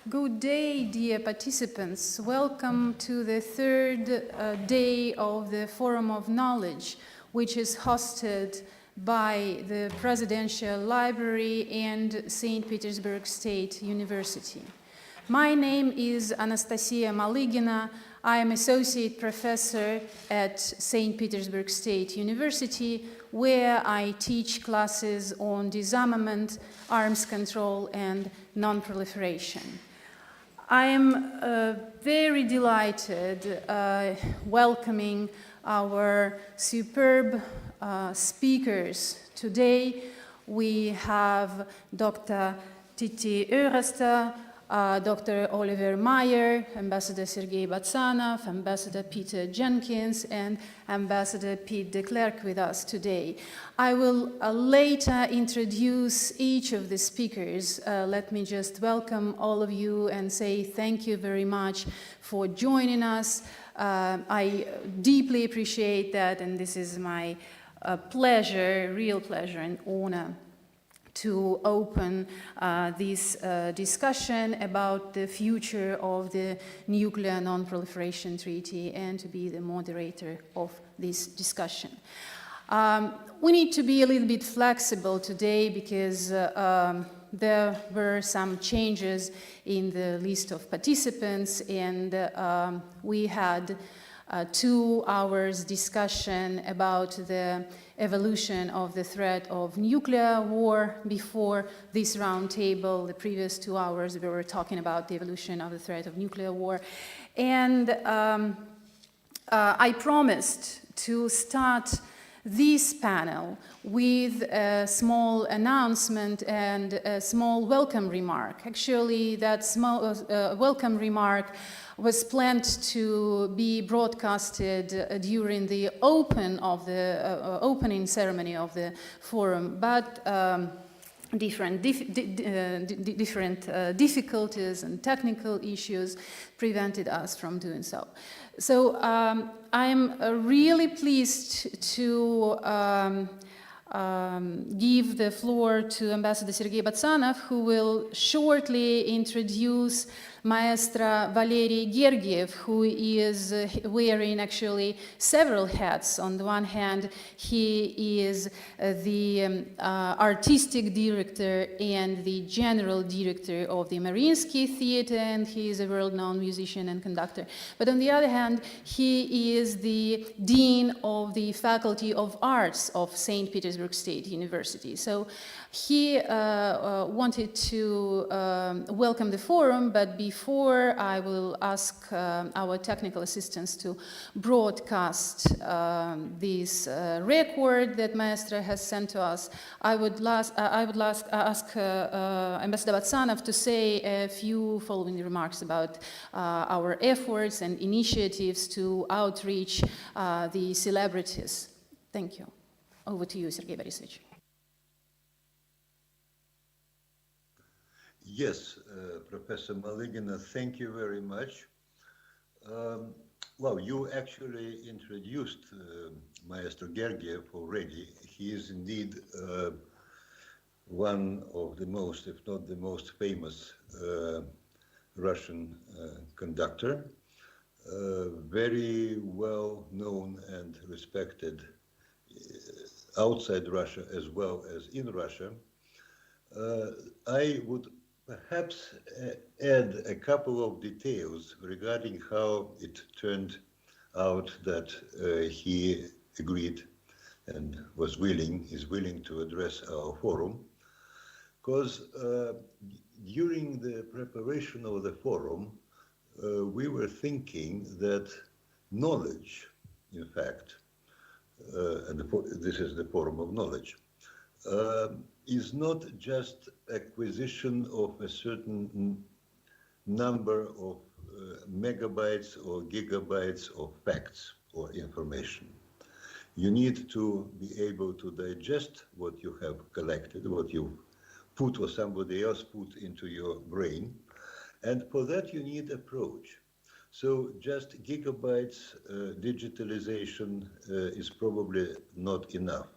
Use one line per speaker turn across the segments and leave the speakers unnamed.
Good day, dear participants. Welcome to the third day of the Forum of Knowledge, which is hosted by the Presidential Library and St. Petersburg State University. My name is Anastasia Malygina. I am Associate Professor at St. Petersburg State University, where I teach classes on disarmament, arms control, and non-proliferation. I am very delighted welcoming our superb speakers. Today we have Dr. Titi Öresta, Dr. Oliver Meyer, Ambassador Sergei Batsanov, Ambassador Peter Jenkins, and Ambassador Pete de Klerk with us today. I will later introduce each of the speakers. Let me just welcome all of you and say thank you very much for joining us. I deeply appreciate that, and this is my pleasure, real pleasure and honor to open this discussion about the future of the Nuclear Non-Proliferation Treaty and to be the moderator of this discussion. We need to be a little bit flexible today because there were some changes in the list of participants, and we had 2 hours discussion about the evolution of the threat of nuclear war. Before this roundtable, the previous 2 hours, we were talking about the evolution of the threat of nuclear war. And I promised to start this panel with a small announcement and a small welcome remark. Actually, that small welcome remark was planned to be broadcasted during the opening ceremony of the forum, but different difficulties and technical issues prevented us from doing so. So I am really pleased to give the floor to Ambassador Sergei Batsanov, who will shortly introduce Maestra Valery Gergiev, who is wearing actually several hats. On the one hand, he is the artistic director and the general director of the Mariinsky Theater, and he is a world-known musician and conductor. But on the other hand, he is the dean of the Faculty of Arts of St. Petersburg State University. So he wanted to welcome the forum, but before I will ask our technical assistants to broadcast this record that Maestra has sent to us, I would ask Ambassador Batsanov to say a few following remarks about our efforts and initiatives to outreach the celebrities. Thank you. Over to you, Sergei Borisovich.
Yes, Professor Malygina, thank you very much. Well, you actually introduced Maestro Gergiev already. He is indeed one of the most, if not the most famous Russian conductor, very well known and respected outside Russia as well as in Russia. I would perhaps add a couple of details regarding how it turned out that he agreed and is willing to address our forum. Because during the preparation of the forum, we were thinking that knowledge, in fact, and this is the forum of knowledge, is not just acquisition of a certain number of megabytes or gigabytes of facts or information. You need to be able to digest what you have collected, what you put or somebody else put into your brain, and for that you need approach. So just gigabytes digitalization is probably not enough.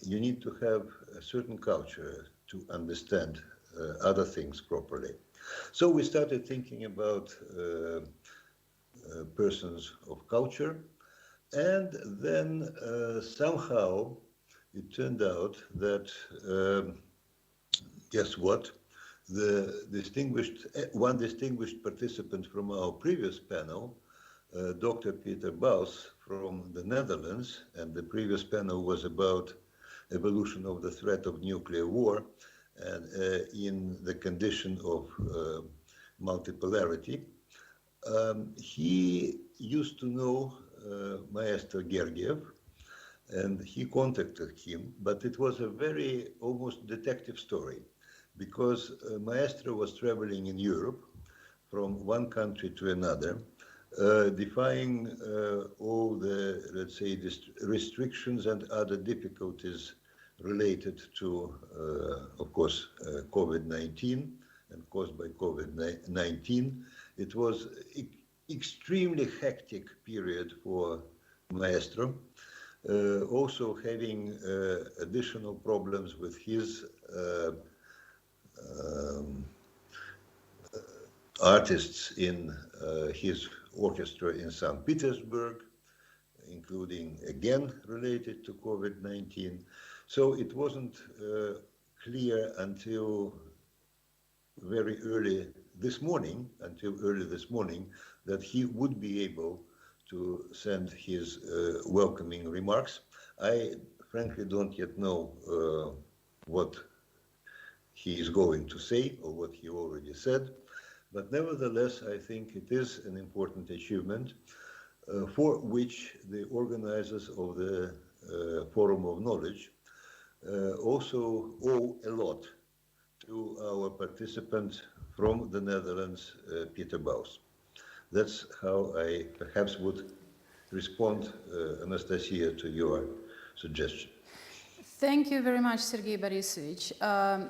You need to have a certain culture to understand other things properly. So we started thinking about persons of culture, and then somehow it turned out that, guess what? One distinguished participant from our previous panel, Dr. Peter Baus from the Netherlands, and the previous panel was about evolution of the threat of nuclear war and in the condition of multipolarity. He used to know Maestro Gergiev, and he contacted him, but it was a very almost detective story, because Maestro was traveling in Europe from one country to another, defying all the, let's say, restrictions and other difficulties related to, of course, COVID-19 and caused by COVID-19. It was extremely hectic period for Maestro, also having additional problems with his artists in his orchestra in St. Petersburg, including again related to COVID-19. So it wasn't clear until very early this morning, that he would be able to send his welcoming remarks. I frankly don't yet know what he is going to say or what he already said, but nevertheless, I think it is an important achievement for which the organizers of the Forum of Knowledge also owe a lot to our participant from the Netherlands, Peter Baus. That's how I perhaps would respond, Anastasia, to your suggestion.
Thank you very much, Sergei Borisovich.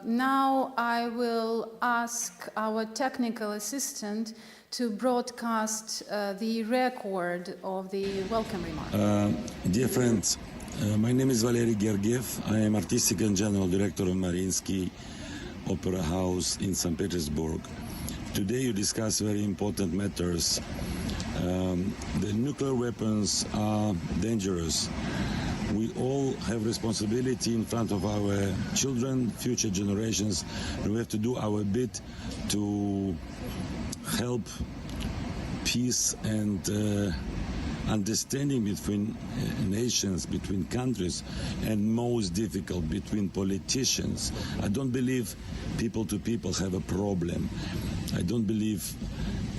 Now I will ask our technical assistant to broadcast the record of the welcome remark.
Dear friends, my name is Valery Gergiev. I am Artistic and General Director of Mariinsky Opera House in St. Petersburg. Today you discuss very important matters. The nuclear weapons are dangerous. We all have responsibility in front of our children, future generations, and we have to do our bit to help peace and understanding between nations, between countries, and most difficult, between politicians. I don't believe people to people have a problem. I don't believe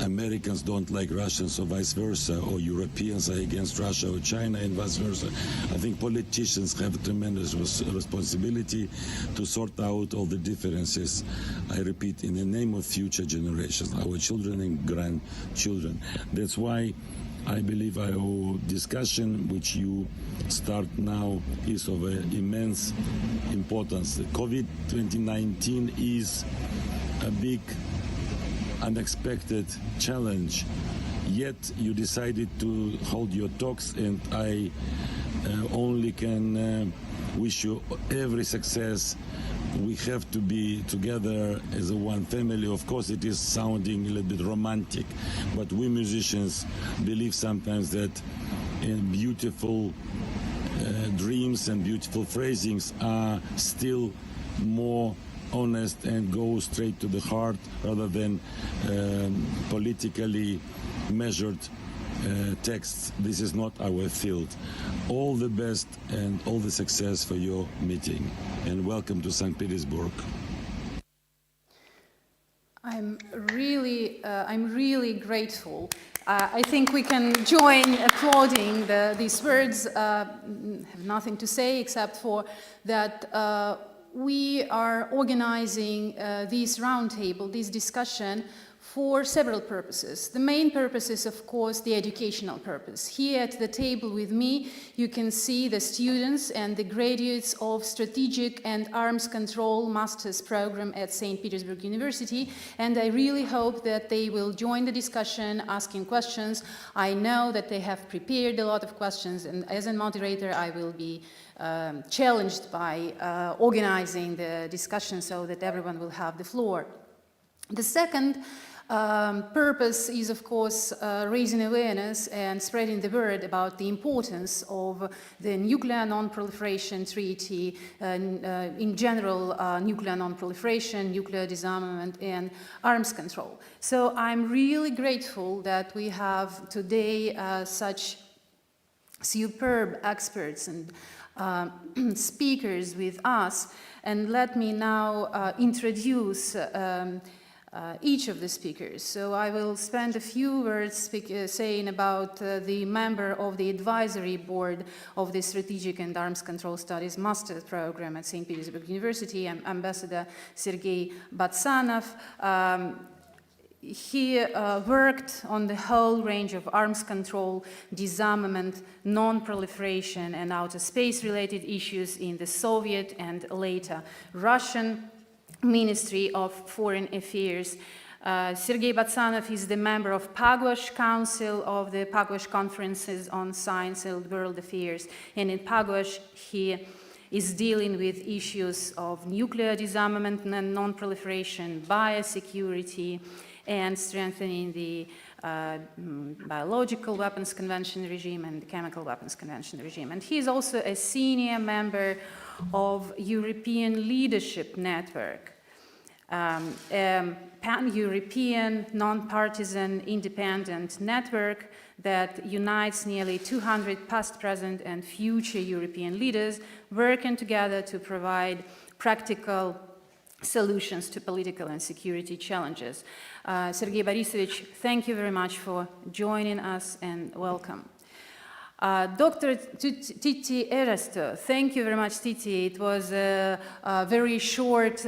Americans don't like Russians or vice versa, or Europeans are against Russia or China and vice versa. I think politicians have a tremendous responsibility to sort out all the differences, I repeat, in the name of future generations, our children and grandchildren. That's why I believe our discussion, which you start now, is of immense importance. COVID-19 is a big unexpected challenge, yet you decided to hold your talks, and I only can wish you every success. We have to be together as a one family. Of course, it is sounding a little bit romantic, but we musicians believe sometimes that beautiful dreams and beautiful phrasings are still more honest and go straight to the heart rather than politically measured texts. This is not our field. All the best and all the success for your meeting, and welcome to St. Petersburg.
I'm really grateful. I think we can join applauding these words. Have nothing to say except for that we are organizing this roundtable, this discussion, for several purposes. The main purpose is, of course, the educational purpose. Here at the table with me, you can see the students and the graduates of Strategic and Arms Control Master's Program at St. Petersburg University, and I really hope that they will join the discussion, asking questions. I know that they have prepared a lot of questions, and as a moderator, I will be challenged by organizing the discussion so that everyone will have the floor. The second purpose is, of course, raising awareness and spreading the word about the importance of the Nuclear Non-Proliferation Treaty, in general, nuclear non-proliferation, nuclear disarmament, and arms control. So I'm really grateful that we have today such superb experts and speakers with us. And let me now introduce each of the speakers. So I will spend a few words saying about the member of the advisory board of the Strategic and Arms Control Studies Master's Program at St. Petersburg University, Ambassador Sergei Batsanov. He worked on the whole range of arms control, disarmament, non-proliferation, and outer space-related issues in the Soviet and later Russian Ministry of Foreign Affairs. Sergei Batsanov is the member of Pugwash Council of the Pugwash Conferences on Science and World Affairs, and in Pugwash he is dealing with issues of nuclear disarmament and non-proliferation, biosecurity, and strengthening the biological weapons convention regime and the chemical weapons convention regime. And he is also a senior member of European Leadership Network, a pan-European, non-partisan, independent network that unites nearly 200 past, present, and future European leaders working together to provide practical solutions to political and security challenges. Sergei Borisovich, thank you very much for joining us and welcome. Dr. Titi Eresto, thank you very much, Titi. It was a very short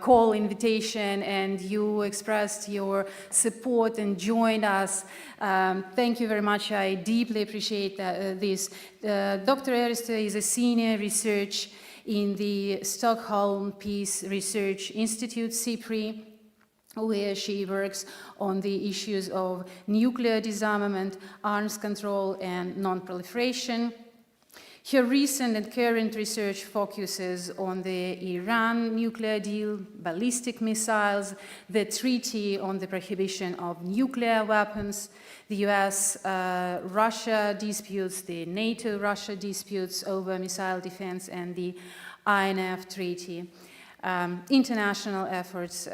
call invitation, and you expressed your support and joined us. Thank you very much. I deeply appreciate this. Dr. Eresto is a senior researcher in the Stockholm Peace Research Institute, SIPRI, where she works on the issues of nuclear disarmament, arms control, and non-proliferation. Her recent and current research focuses on the Iran nuclear deal, ballistic missiles, the Treaty on the Prohibition of Nuclear Weapons, the US-Russia disputes, the NATO-Russia disputes over missile defense, and the INF Treaty, international efforts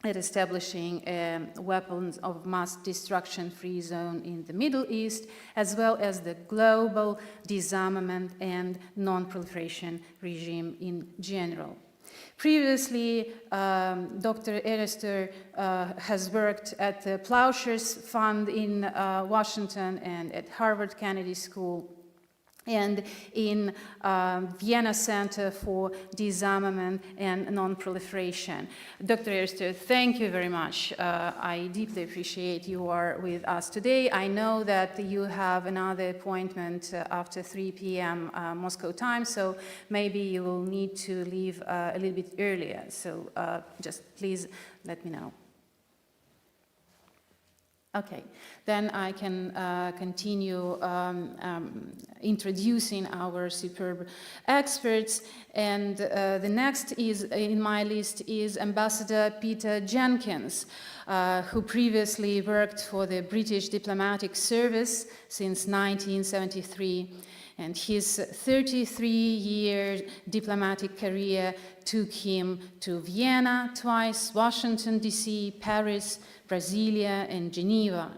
at establishing a weapons of mass destruction-free zone in the Middle East, as well as the global disarmament and non-proliferation regime in general. Previously, Dr. Eresto has worked at the Plowshares Fund in Washington and at Harvard Kennedy School, and in Vienna Center for Disarmament and Non-Proliferation. Dr. Eresto, thank you very much. I deeply appreciate you are with us today. I know that you have another appointment after 3 p.m. Moscow time, so maybe you will need to leave a little bit earlier. So just please let me know. Okay, then I can continue introducing our superb experts. And the next is in my list is Ambassador Peter Jenkins, who previously worked for the British Diplomatic Service since 1973. And his 33-year diplomatic career took him to Vienna twice, Washington, D.C., Paris, Brasilia, and Geneva.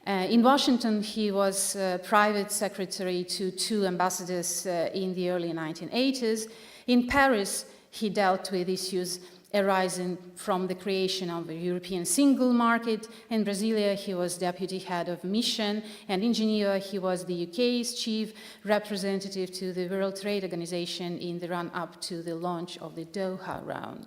In Washington, he was private secretary to 2 ambassadors in the early 1980s. In Paris, he dealt with issues arising from the creation of a European single market. In Brasilia, he was deputy head of mission, and in Geneva, he was the UK's chief representative to the World Trade Organization in the run-up to the launch of the Doha round.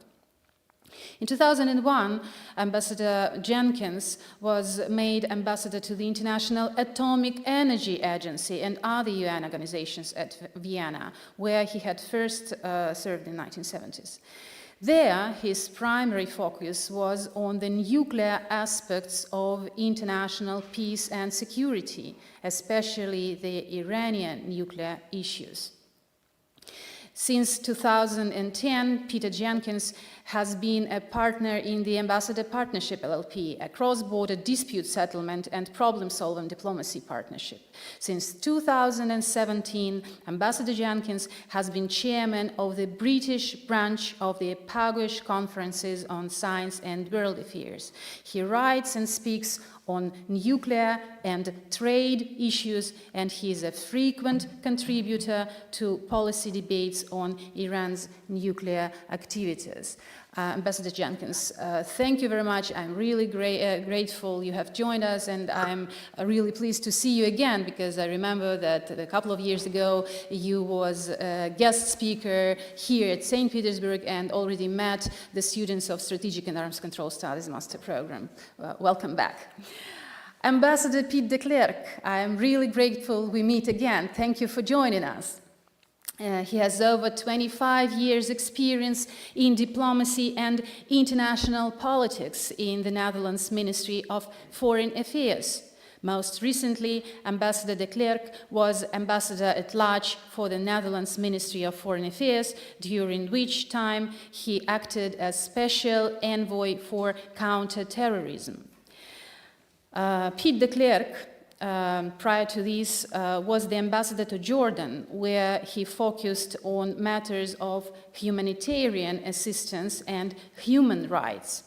In 2001, Ambassador Jenkins was made ambassador to the International Atomic Energy Agency and other UN organizations at Vienna, where he had first served in the 1970s. There, his primary focus was on the nuclear aspects of international peace and security, especially the Iranian nuclear issues. Since 2010, Peter Jenkins has been a partner in the Ambassador Partnership LLP, a cross-border dispute settlement and problem-solving diplomacy partnership. Since 2017, Ambassador Jenkins has been chairman of the British branch of the Paguish Conferences on Science and World Affairs. He writes and speaks on nuclear and trade issues, and he is a frequent contributor to policy debates on Iran's nuclear activities. Ambassador Jenkins, thank you very much. I'm really grateful you have joined us, and I'm really pleased to see you again, because I remember that a couple of years ago you was a guest speaker here at St. Petersburg and already met the students of Strategic and Arms Control Studies Master Program. Welcome back. Ambassador Pete de Klerk, I am really grateful we meet again. Thank you for joining us. He has over 25 years' experience in diplomacy and international politics in the Netherlands Ministry of Foreign Affairs. Most recently, Ambassador de Klerk was Ambassador-at-Large for the Netherlands Ministry of Foreign Affairs, during which time he acted as Special Envoy for Counter-Terrorism. Pete de Klerk, prior to this, was the ambassador to Jordan, where he focused on matters of humanitarian assistance and human rights.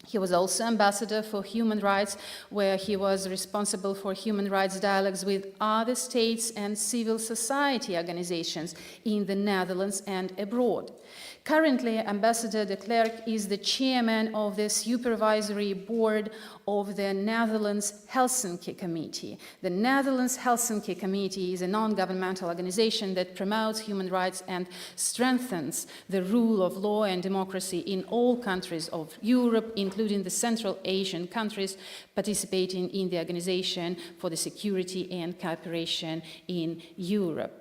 He was also ambassador for human rights, where he was responsible for human rights dialogues with other states and civil society organizations in the Netherlands and abroad. Currently, Ambassador de Klerk is the chairman of the supervisory board of the Netherlands Helsinki Committee. The Netherlands Helsinki Committee is a non-governmental organization that promotes human rights and strengthens the rule of law and democracy in all countries of Europe, including the Central Asian countries participating in the Organization for the Security and Cooperation in Europe.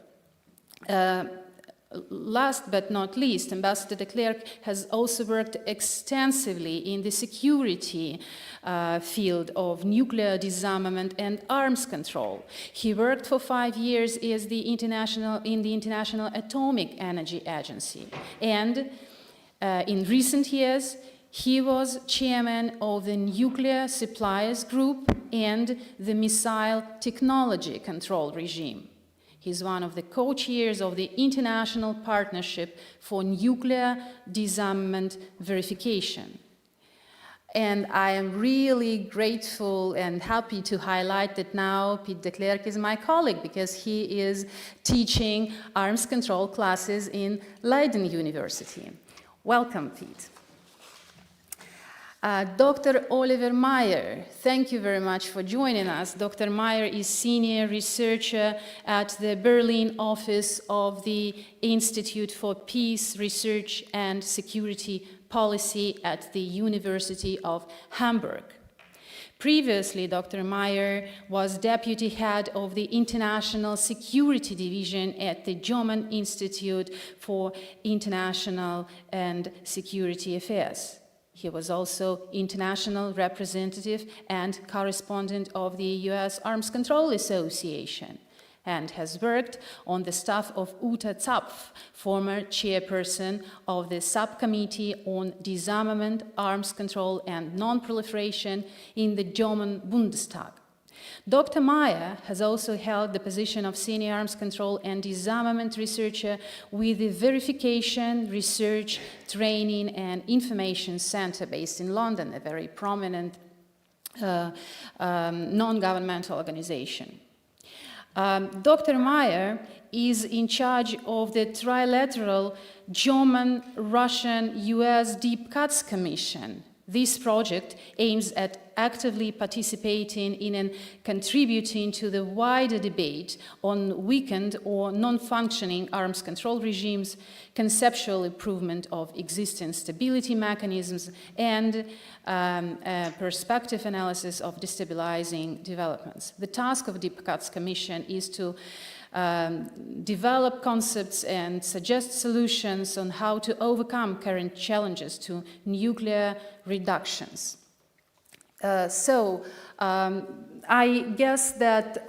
Last but not least, Ambassador de Klerk has also worked extensively in the security field of nuclear disarmament and arms control. He worked for 5 years in the International Atomic Energy Agency, and in recent years, he was chairman of the Nuclear Suppliers Group and the Missile Technology Control Regime. He's one of the co-chairs of the International Partnership for Nuclear Disarmament Verification. And I am really grateful and happy to highlight that now Pete de Klerk is my colleague, because he is teaching arms control classes in Leiden University. Welcome, Pete. Dr. Oliver Meyer, thank you very much for joining us. Dr. Meyer is senior researcher at the Berlin office of the Institute for Peace Research and Security Policy at the University of Hamburg. Previously, Dr. Meyer was deputy head of the International Security Division at the German Institute for International and Security Affairs. He was also international representative and correspondent of the U.S. Arms Control Association, and has worked on the staff of Uta Zapf, former chairperson of the Subcommittee on Disarmament, Arms Control and Non-Proliferation in the German Bundestag. Dr. Meyer has also held the position of Senior Arms Control and Disarmament Researcher with the Verification, Research, Training and Information Center based in London, a very prominent non-governmental organization. Dr. Meyer is in charge of the trilateral German-Russian-US Deep Cuts Commission, This project aims at actively participating in and contributing to the wider debate on weakened or non-functioning arms control regimes, conceptual improvement of existing stability mechanisms, and perspective analysis of destabilizing developments. The task of Deep Cuts Commission is to develop concepts and suggest solutions on how to overcome current challenges to nuclear reductions. I guess that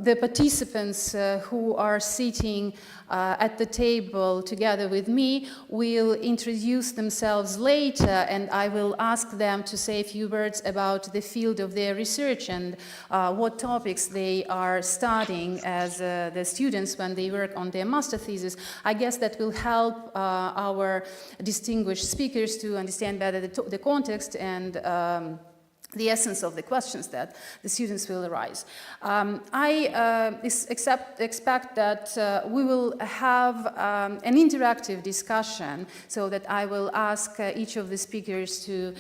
the participants who are sitting at the table together with me will introduce themselves later, and I will ask them to say a few words about the field of their research and what topics they are studying as the students when they work on their master thesis. I guess that will help our distinguished speakers to understand better the context and the essence of the questions that the students will arise. I expect that we will have an interactive discussion, so that I will ask each of the speakers to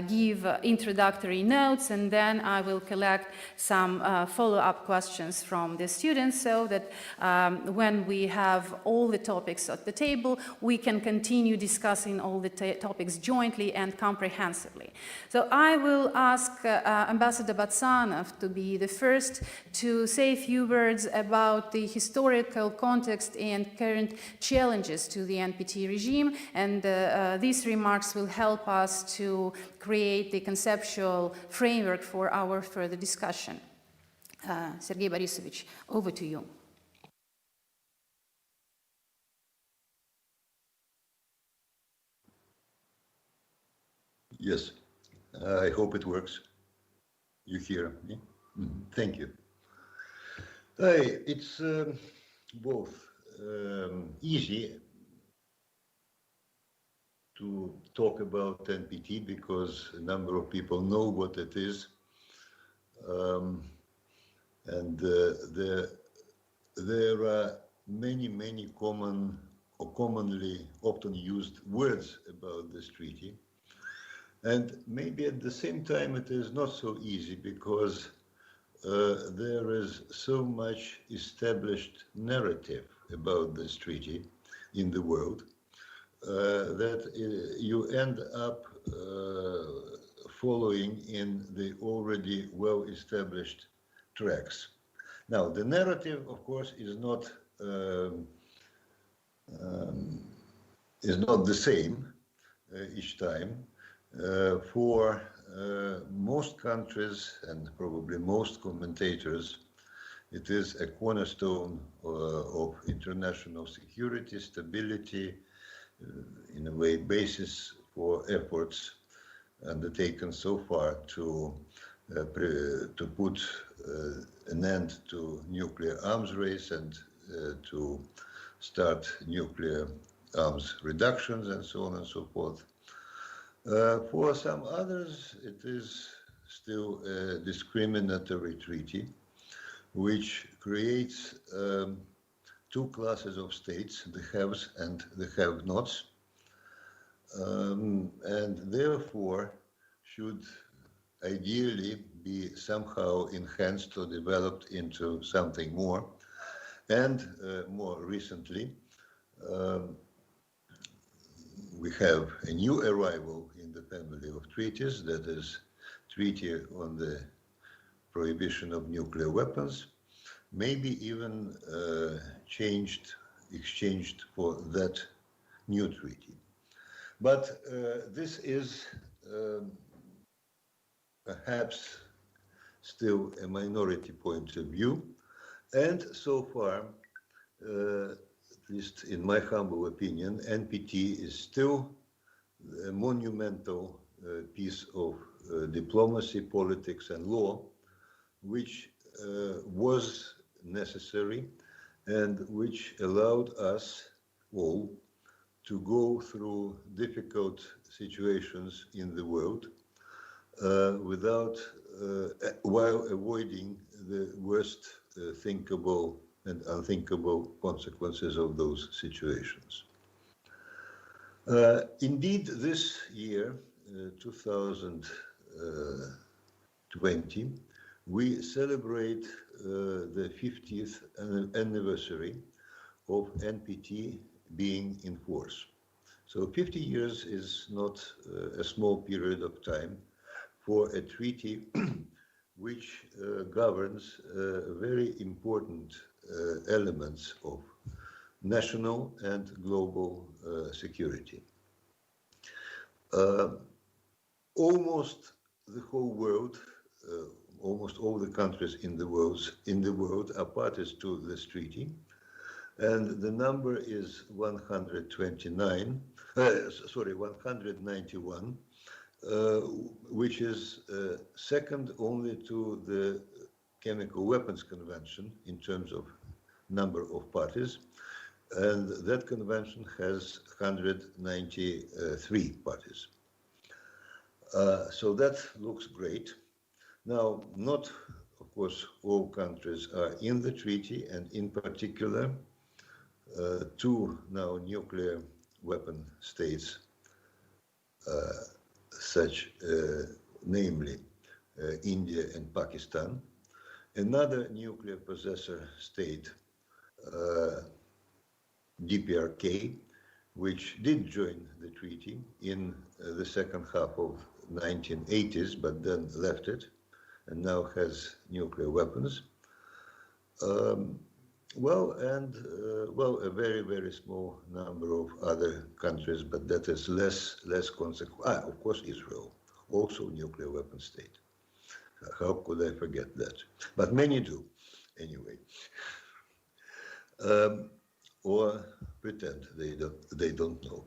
give introductory notes, and then I will collect some follow-up questions from the students, so that when we have all the topics at the table, we can continue discussing all the topics jointly and comprehensively. So I will ask Ambassador Batsanov to be the first to say a few words about the historical context and current challenges to the NPT regime, and these remarks will help us to create the conceptual framework for our further discussion. Sergei Borisovich, over to you.
Yes, I hope it works. You hear me? Thank you. It's both easy to talk about NPT because a number of people know what it is, and there are many common or commonly often used words about this treaty. And maybe at the same time it is not so easy because there is so much established narrative about this treaty in the world that you end up following in the already well-established tracks. Now, the narrative, of course, is not the same each time. For most countries and probably most commentators, it is a cornerstone of international security, stability, in a way, basis for efforts undertaken so far to put an end to nuclear arms race and to start nuclear arms reductions and so on and so forth. For some others, it is still a discriminatory treaty, which creates two classes of states, the haves and the have-nots, and therefore should ideally be somehow enhanced or developed into something more. And more recently, we have a new arrival in the family of treaties, that is Treaty on the Prohibition of Nuclear Weapons, maybe even exchanged for that new treaty. But this is perhaps still a minority point of view, and so far, at least in my humble opinion, NPT is still a monumental piece of diplomacy, politics, and law, which was necessary and which allowed us all to go through difficult situations in the world while avoiding the worst thinkable and unthinkable consequences of those situations. Indeed, this year 2020, we celebrate the 50th anniversary of NPT being in force. So 50 years is not a small period of time for a treaty which governs very important elements of national and global security. Almost the whole world, almost all the countries in the world are parties to this treaty, and the number is 191, which is second only to the Chemical Weapons Convention in terms of number of parties, and that convention has 193 parties. So that looks great. Now, not, of course, all countries are in the treaty, and in particular, two now nuclear weapon states, namely India and Pakistan. Another nuclear possessor state, DPRK, which did join the treaty in the second half of 1980s, but then left it, and now has nuclear weapons. A very, very small number of other countries, but that is less consequent. Of course, Israel, also nuclear weapon state. How could I forget that? But many do, anyway. Or pretend they don't know.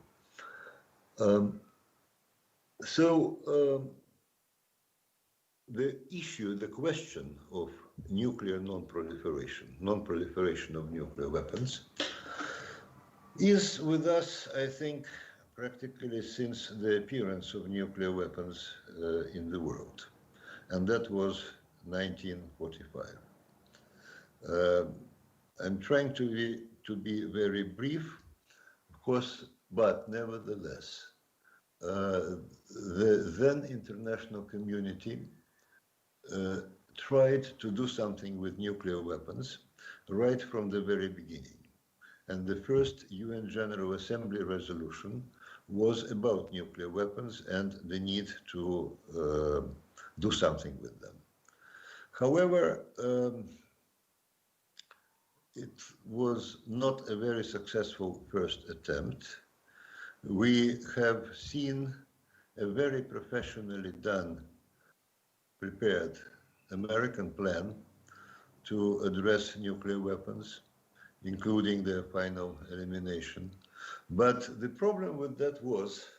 The question of nuclear non-proliferation of nuclear weapons, is with us, I think, practically since the appearance of nuclear weapons in the world, and that was 1945. I'm trying to be very brief, of course, but nevertheless, the then international community tried to do something with nuclear weapons right from the very beginning. And the first UN General Assembly resolution was about nuclear weapons and the need to do something with them. However, it was not a very successful first attempt. We have seen a very professionally prepared American plan to address nuclear weapons, including their final elimination. But the problem with that was,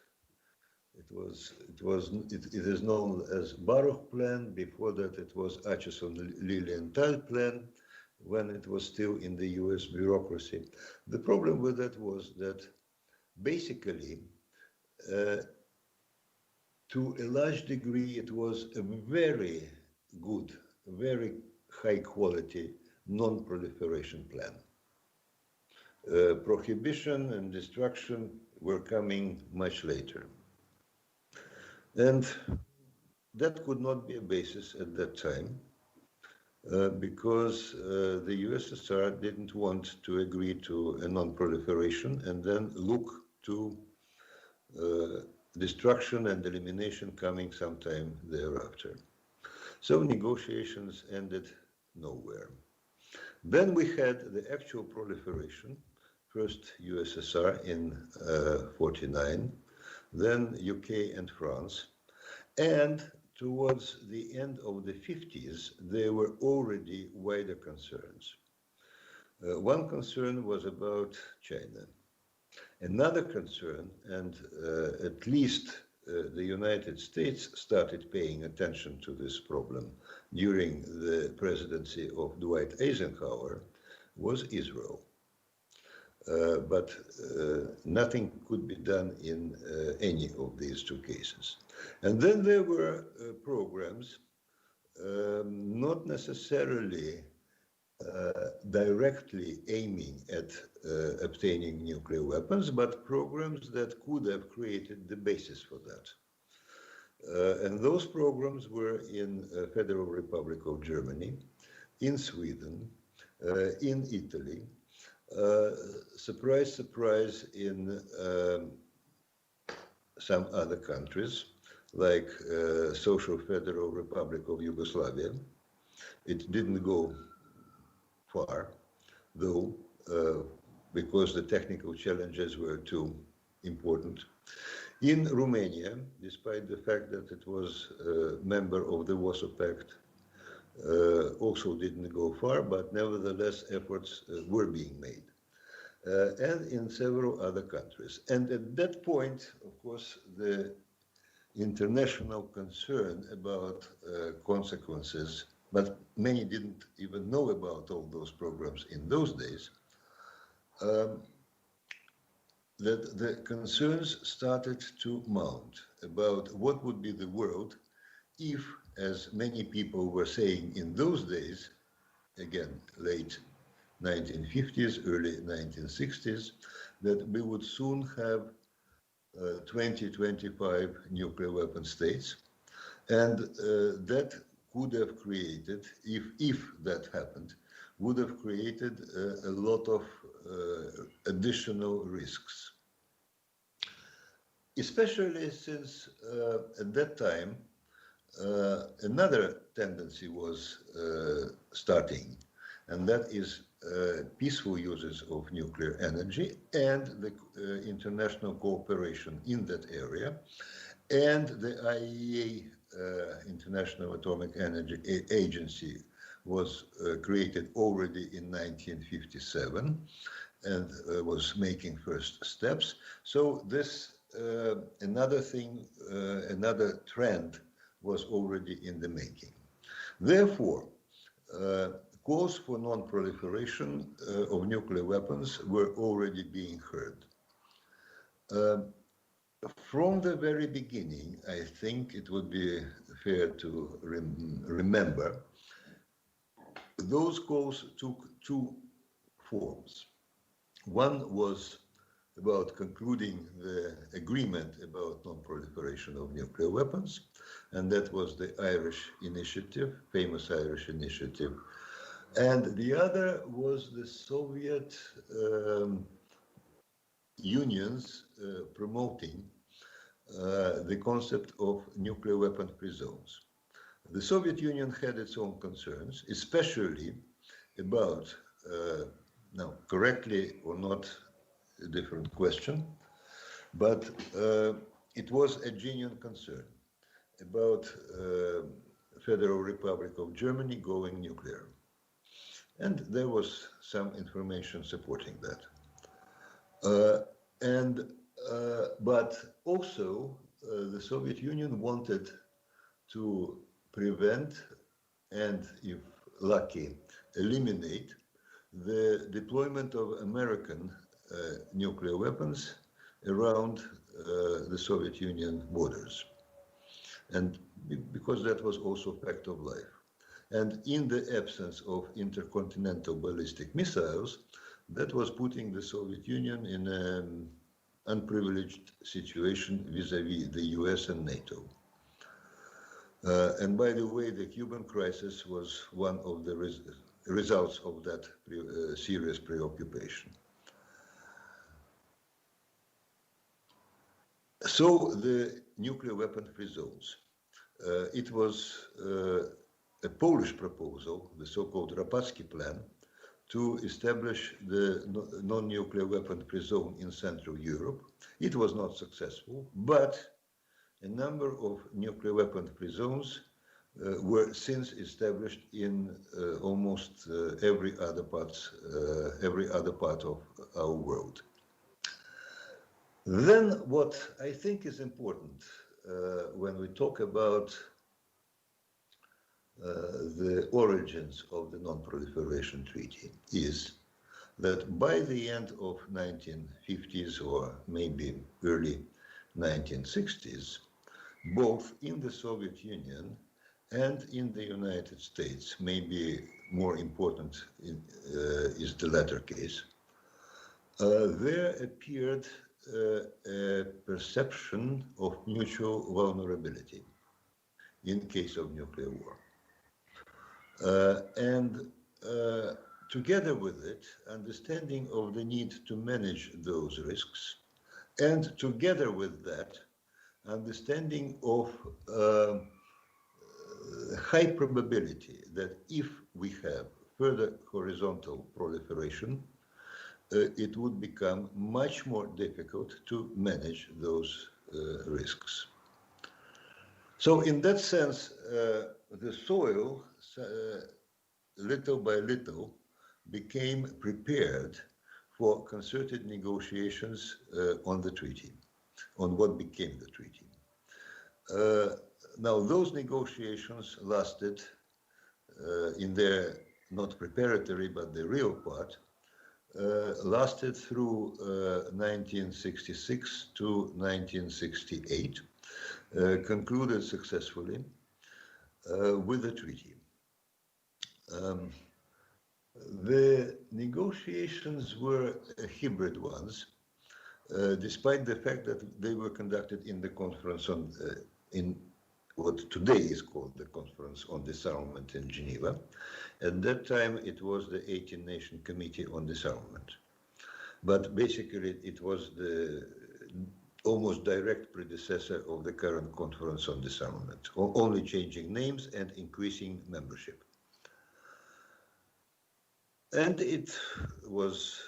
it is known as Baruch Plan. Before that, it was Acheson-Lilienthal Plan, when it was still in the US bureaucracy. The problem with that was that basically, to a large degree, it was a very good, very high quality non-proliferation plan. Prohibition and destruction were coming much later. And that could not be a basis at that time, because the USSR didn't want to agree to a non-proliferation and then look to destruction and elimination coming sometime thereafter. So negotiations ended nowhere. Then we had the actual proliferation, first USSR in 49, then UK and France, and towards the end of the 50s, there were already wider concerns. One concern was about China. Another concern, and at least the United States started paying attention to this problem during the presidency of Dwight Eisenhower, was Israel. But nothing could be done in any of these two cases. And then there were programs, not necessarily directly aiming at obtaining nuclear weapons, but programs that could have created the basis for that. And those programs were in Federal Republic of Germany, in Sweden, in Italy, surprise, surprise, in some other countries, like Social Federal Republic of Yugoslavia. It didn't go far, though, because the technical challenges were too important. In Romania, despite the fact that it was a member of the Warsaw Pact, also didn't go far, but nevertheless efforts were being made. And in several other countries. And at that point, of course, the international concern about consequences, but many didn't even know about all those programs in those days, that the concerns started to mount about what would be the world if, as many people were saying in those days, again, late 1950s, early 1960s, that we would soon have 20, 25 nuclear weapon states. And that could have created, if that happened, would have created a lot of additional risks. Especially since at that time, another tendency was starting, and that is peaceful uses of nuclear energy and the international cooperation in that area, and the IAEA, International Atomic Energy Agency, was created already in 1957 and was making first steps. So this another thing, another trend was already in the making. Therefore, calls for non-proliferation of nuclear weapons were already being heard. From the very beginning, I think it would be fair to remember, those calls took two forms. One was about concluding the agreement about non-proliferation of nuclear weapons, and that was the Irish initiative, famous Irish initiative. And the other was the Soviet Union's promoting the concept of nuclear weapon-free zones. The Soviet Union had its own concerns, especially about, now correctly or not, a different question, but it was a genuine concern about Federal Republic of Germany going nuclear. And there was some information supporting that. But also the Soviet Union wanted to prevent and, if lucky, eliminate the deployment of American nuclear weapons around the Soviet Union borders. And because that was also a fact of life. And in the absence of intercontinental ballistic missiles, that was putting the Soviet Union in an unprivileged situation vis-à-vis the US and NATO. And by the way, the Cuban crisis was one of the results of that serious preoccupation. So the nuclear weapon-free zones, it was a Polish proposal, the so-called Rapacki plan, to establish the non-nuclear weapon-free zone in Central Europe. It was not successful, but a number of nuclear weapon-free zones were since established in almost every other part of our world. Then what I think is important when we talk about the origins of the Non-Proliferation Treaty is that by the end of 1950s or maybe early 1960s, both in the Soviet Union and in the United States, maybe more important is the latter case, there appeared a perception of mutual vulnerability. in case of nuclear war. And together with it, understanding of the need to manage those risks, and together with that, understanding of high probability that if we have further horizontal proliferation, it would become much more difficult to manage those risks. So in that sense, the soil, little by little, became prepared for concerted negotiations on the treaty, on what became the treaty. Now, those negotiations lasted in their not preparatory, but the real part, lasted through 1966 to 1968, concluded successfully with the treaty. The negotiations were hybrid ones, despite the fact that they were conducted in the conference on, in what today is called the Conference on Disarmament in Geneva. At that time, it was the 18-Nation Committee on Disarmament. But basically, it was the almost direct predecessor of the current Conference on Disarmament, only changing names and increasing membership. And it was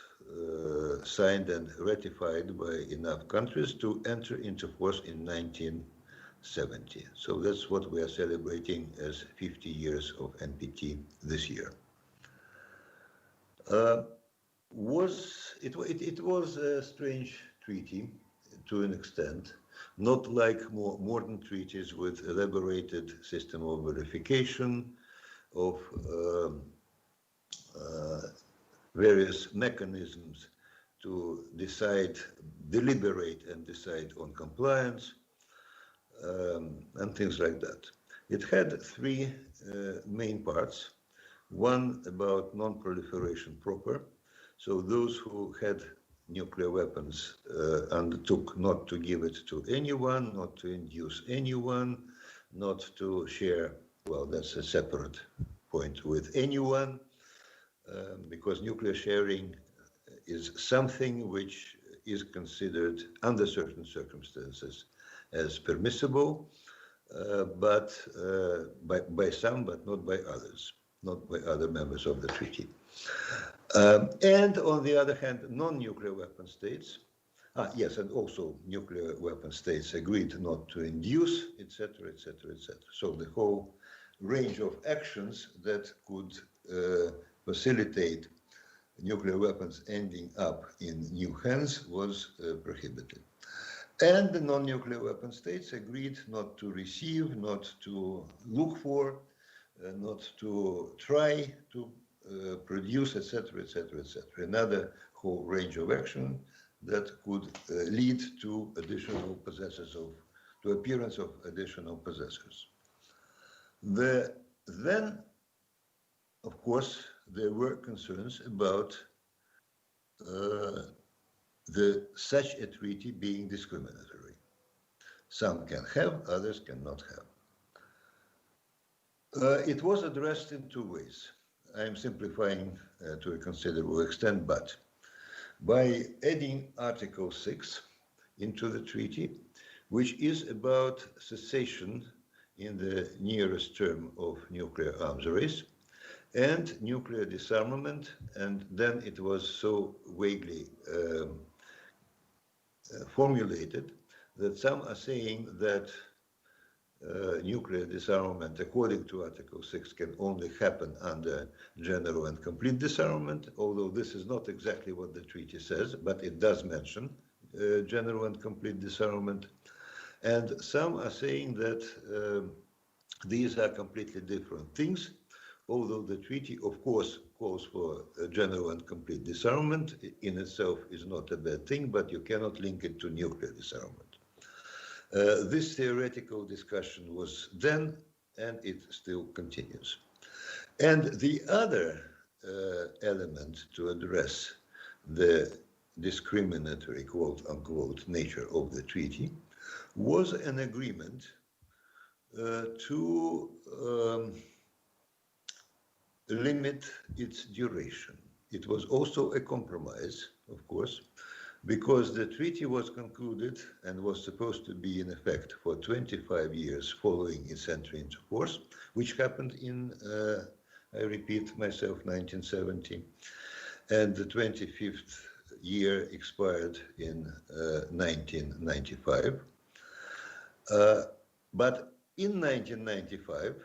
signed and ratified by enough countries to enter into force in 1970. So that's what we are celebrating as 50 years of NPT this year. It was a strange treaty to an extent, not like more modern treaties with elaborated system of verification, of various mechanisms to deliberate and decide on compliance, and things like that. It had three main parts. One about non-proliferation proper. So those who had nuclear weapons undertook not to give it to anyone, not to induce anyone, not to share, well, that's a separate point, with anyone, because nuclear sharing is something which is considered under certain circumstances as permissible, but by some, but not by others, not by other members of the treaty. And on the other hand, non-nuclear weapon states, yes, and also nuclear weapon states agreed not to induce, etc., etc., etc. So the whole range of actions that could facilitate nuclear weapons ending up in new hands was prohibited. And the non-nuclear weapon states agreed not to receive, not to look for, not to try to produce, etc., etc., etc. Another whole range of action that could lead to additional possessors to appearance of additional possessors. Then, of course, there were concerns about such a treaty being discriminatory. Some can have, others cannot have. It was addressed in two ways. I am simplifying to a considerable extent, but by adding Article 6 into the treaty, which is about cessation in the nearest term of nuclear arms race and nuclear disarmament, and then it was so vaguely formulated that some are saying that nuclear disarmament, according to Article 6, can only happen under general and complete disarmament, although this is not exactly what the treaty says, but it does mention general and complete disarmament. And some are saying that these are completely different things, although the treaty, of course, calls for general and complete disarmament. In itself is not a bad thing, but you cannot link it to nuclear disarmament. This theoretical discussion was then, and it still continues. And the other element to address the discriminatory, quote unquote, nature of the treaty was an agreement to limit its duration. It was also a compromise, of course, because the treaty was concluded and was supposed to be in effect for 25 years following its entry into force, which happened in, I repeat myself, 1970, and the 25th year expired in 1995. But in 1995,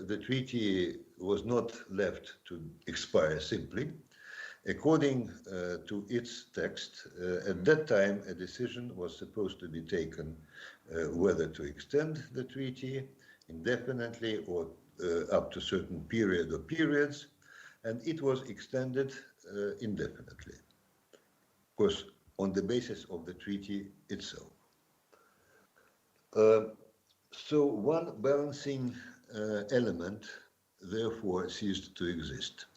the treaty was not left to expire simply. According to its text, at that time, a decision was supposed to be taken whether to extend the treaty indefinitely or up to a certain period or periods, and it was extended indefinitely, of course, on the basis of the treaty itself. So one balancing element, therefore, ceased to exist.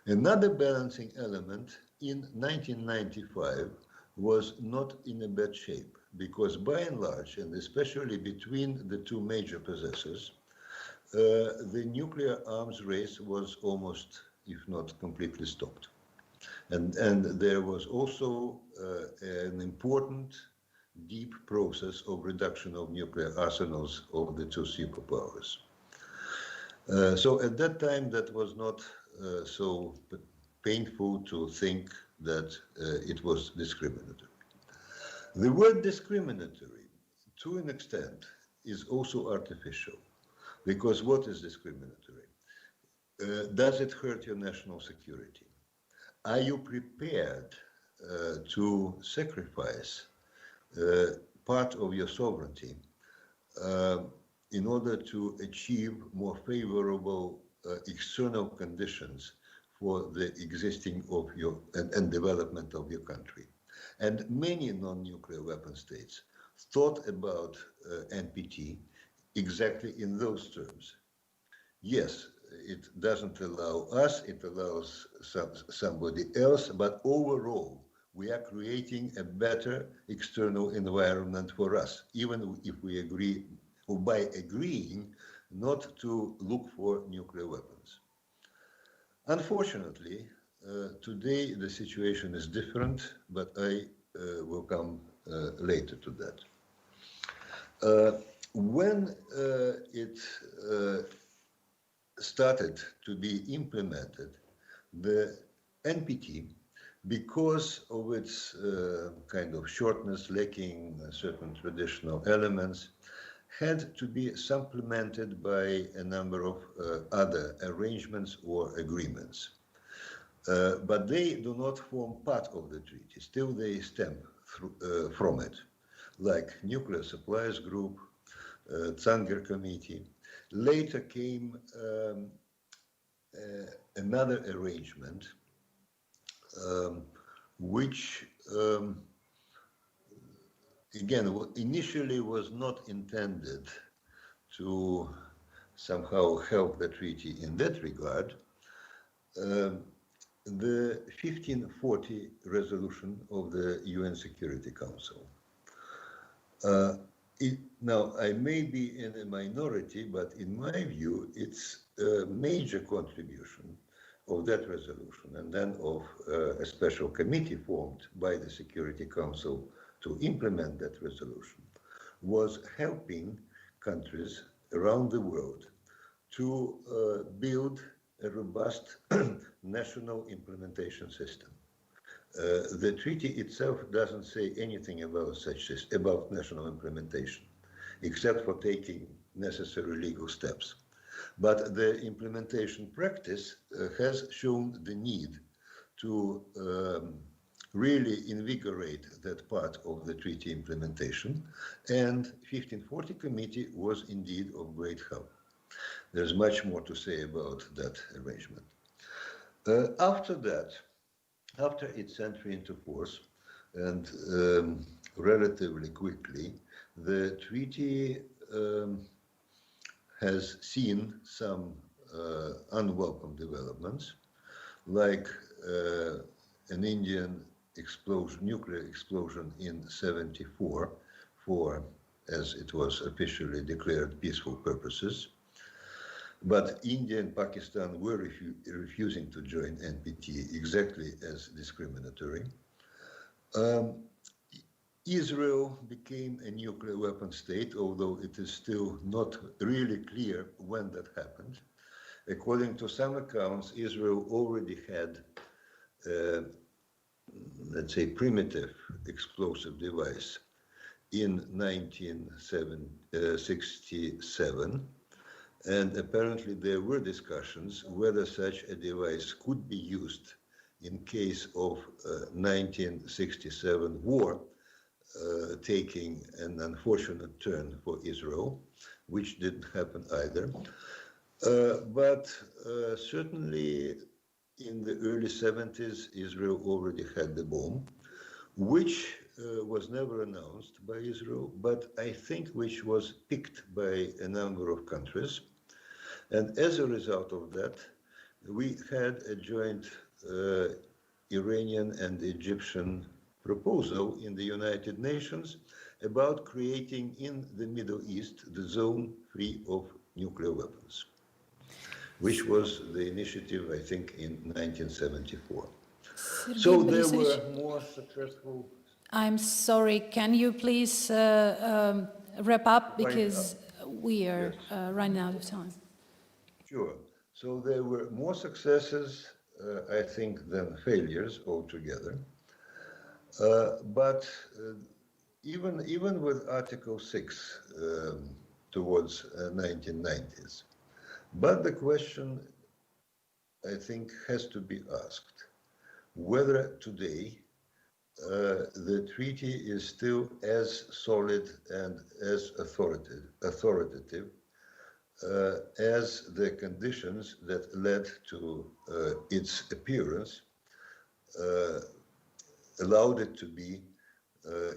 Another balancing element in 1995 was not in a bad shape, because by and large, and especially between the two major possessors, the nuclear arms race was almost, if not completely, stopped. And there was also an important, deep process of reduction of nuclear arsenals of the two superpowers. So at that time, that was not so painful to think that it was discriminatory. The word discriminatory, to an extent, is also artificial, because what is discriminatory? Does it hurt your national security? Are you prepared to sacrifice part of your sovereignty in order to achieve more favorable external conditions for the existing of your and development of your country? And many non-nuclear weapon states thought about NPT exactly in those terms. Yes, it doesn't allow us, it allows somebody else, but overall, we are creating a better external environment for us, even if we agree, or by agreeing not to look for nuclear weapons. Unfortunately, today the situation is different, but I will come later to that. When it started to be implemented, the NPT, because of its kind of shortness, lacking certain traditional elements, had to be supplemented by a number of other arrangements or agreements. But they do not form part of the treaty. Still, they stem from it, like Nuclear Suppliers Group, Zanger Committee. Later came another arrangement, which again, initially was not intended to somehow help the treaty in that regard. The 1540 resolution of the UN Security Council. Now, I may be in a minority, but in my view, it's a major contribution of that resolution, and then of a special committee formed by the Security Council to implement that resolution, was helping countries around the world to build a robust national implementation system. The treaty itself doesn't say anything about about national implementation, except for taking necessary legal steps. But the implementation practice has shown the need to really invigorate that part of the treaty implementation, and 1540 committee was indeed of great help. There's much more to say about that arrangement. After that, after its entry into force, and relatively quickly, the treaty has seen some unwelcome developments, like an Indian nuclear explosion in '74 for as it was officially declared, peaceful purposes. But India and Pakistan were refusing to join NPT exactly as discriminatory. Israel became a nuclear weapon state, although it is still not really clear when that happened. According to some accounts, Israel already had, let's say, primitive explosive device in 1967, and apparently there were discussions whether such a device could be used in case of 1967 war taking an unfortunate turn for Israel, which didn't happen either. But certainly in the early 70s, Israel already had the bomb, which was never announced by Israel, but I think which was picked by a number of countries. And as a result of that, we had a joint Iranian and Egyptian proposal in the United Nations about creating in the Middle East the zone free of nuclear weapons, which was the initiative, I think, in 1974. So there were more successful...
I'm sorry, can you please wrap up, because we are running out of time.
Sure. So there were more successes, I think, than failures altogether. But even with Article 6 towards 1990s, but the question, I think, has to be asked whether today the treaty is still as solid and as authoritative as the conditions that led to its appearance allowed it to be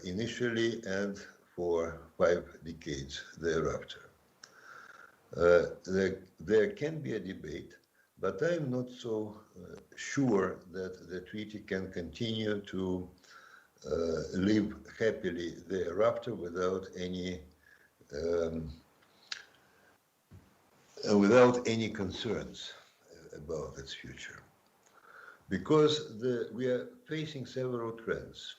initially and for 5 decades thereafter. There can be a debate, but I'm not so sure that the treaty can continue to live happily thereafter without any concerns about its future. Because we are facing several trends.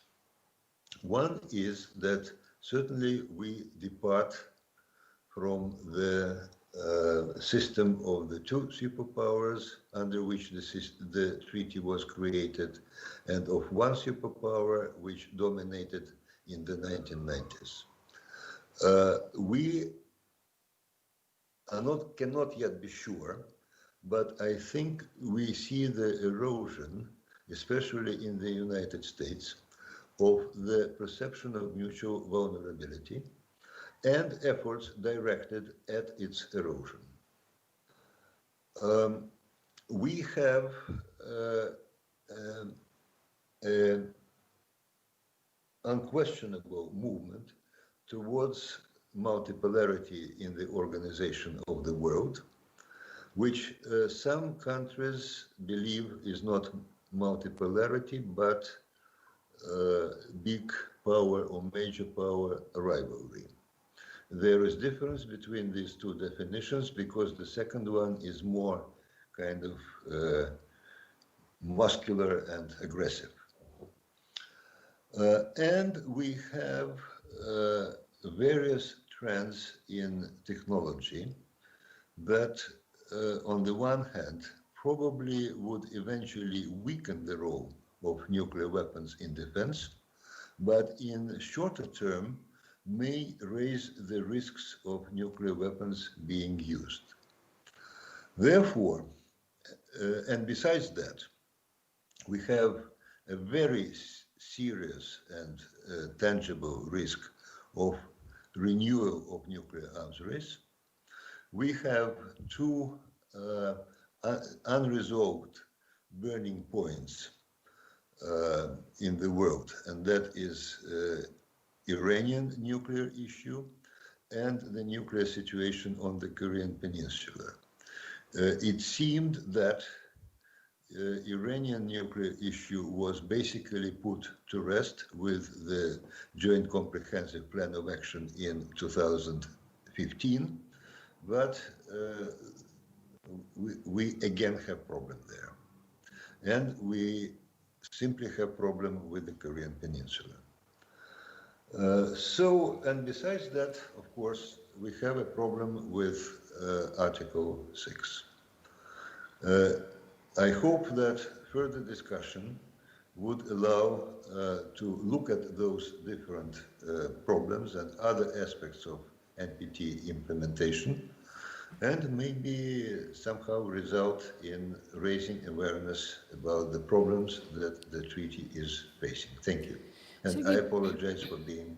One is that certainly we depart from the system of the 2 superpowers under which the treaty was created, and of 1 superpower which dominated in the 1990s. We cannot yet be sure, but I think we see the erosion, especially in the United States, of the perception of mutual vulnerability and efforts directed at its erosion. We have an unquestionable movement towards multipolarity in the organization of the world, which some countries believe is not multipolarity, but big power or major power rivalry. There is difference between these 2 definitions because the second one is more kind of muscular and aggressive. And we have various trends in technology that on the one hand probably would eventually weaken the role of nuclear weapons in defense, but in shorter term may raise the risks of nuclear weapons being used. Therefore, and besides that, we have a very serious and tangible risk of renewal of nuclear arms race. We have 2 unresolved burning points in the world, and that is Iranian nuclear issue and the nuclear situation on the Korean Peninsula. It seemed that Iranian nuclear issue was basically put to rest with the Joint Comprehensive Plan of Action in 2015, but we again have problem there. And we simply have problem with the Korean Peninsula. And besides that, of course, we have a problem with Article 6. I hope that further discussion would allow to look at those different problems and other aspects of NPT implementation, and maybe somehow result in raising awareness about the problems that the treaty is facing. Thank you. And I apologize for being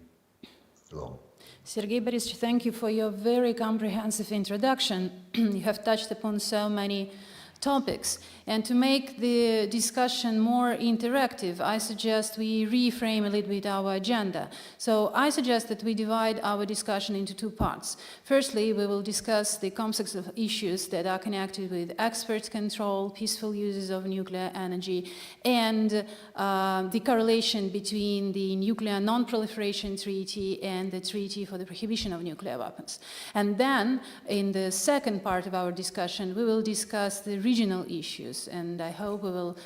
long.
Sergei Borisovich, thank you for your very comprehensive introduction. You have touched upon so many topics. And to make the discussion more interactive, I suggest we reframe a little bit our agenda. So I suggest that we divide our discussion into two parts. Firstly, we will discuss the complex of issues that are connected with export control, peaceful uses of nuclear energy, and the correlation between the Nuclear Non-Proliferation Treaty and the Treaty for the Prohibition of Nuclear Weapons. And then, in the second part of our discussion, we will discuss the regional issues, and I hope we will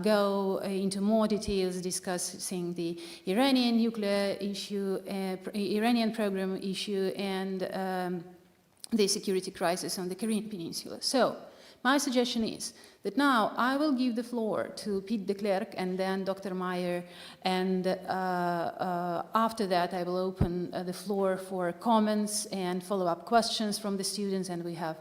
go into more details discussing the Iranian nuclear issue, Iranian program issue, and the security crisis on the Korean Peninsula. So, my suggestion is that now I will give the floor to Piet de Klerk and then Dr. Meyer, and after that I will open the floor for comments and follow-up questions from the students, and we have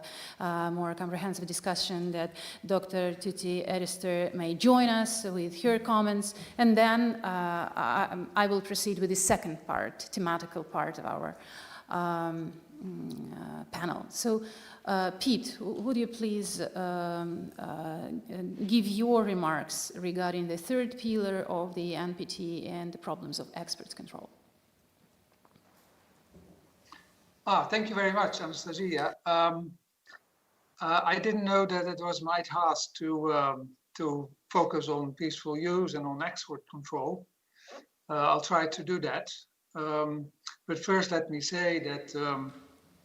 more comprehensive discussion that Dr. Tuti Erister may join us with her comments, and then I will proceed with the second part, thematical part of our panel. So, Pete, would you please give your remarks regarding the third pillar of the NPT and the problems of export control?
Thank you very much, Anastasia. I didn't know that it was my task to focus on peaceful use and on export control. I'll try to do that. But first, let me say that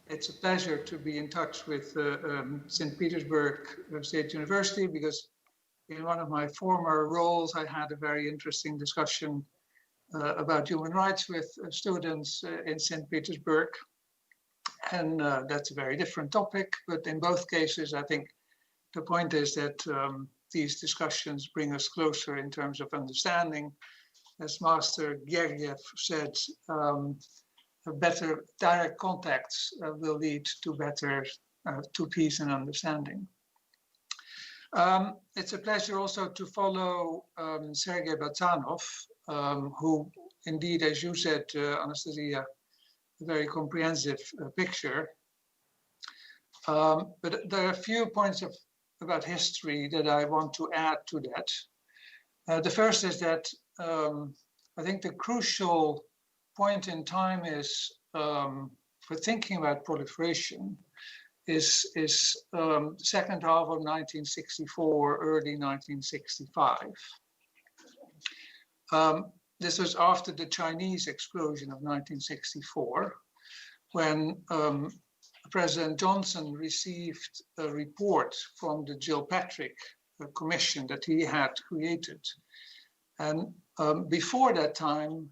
it's a pleasure to be in touch with St. Petersburg State University, because in one of my former roles, I had a very interesting discussion about human rights with students in St. Petersburg. And that's a very different topic, but in both cases, I think the point is that these discussions bring us closer in terms of understanding. As Master Gergiev said, better direct contacts will lead to to peace and understanding. It's a pleasure also to follow Sergei Batanov, who indeed, as you said, Anastasia, a very comprehensive picture. But there are a few points about history that I want to add to that. The first is that I think the crucial point in time is for thinking about proliferation is second half of 1964, early 1965. This was after the Chinese explosion of 1964, when President Johnson received a report from the Gilpatrick Commission that he had created. And before that time,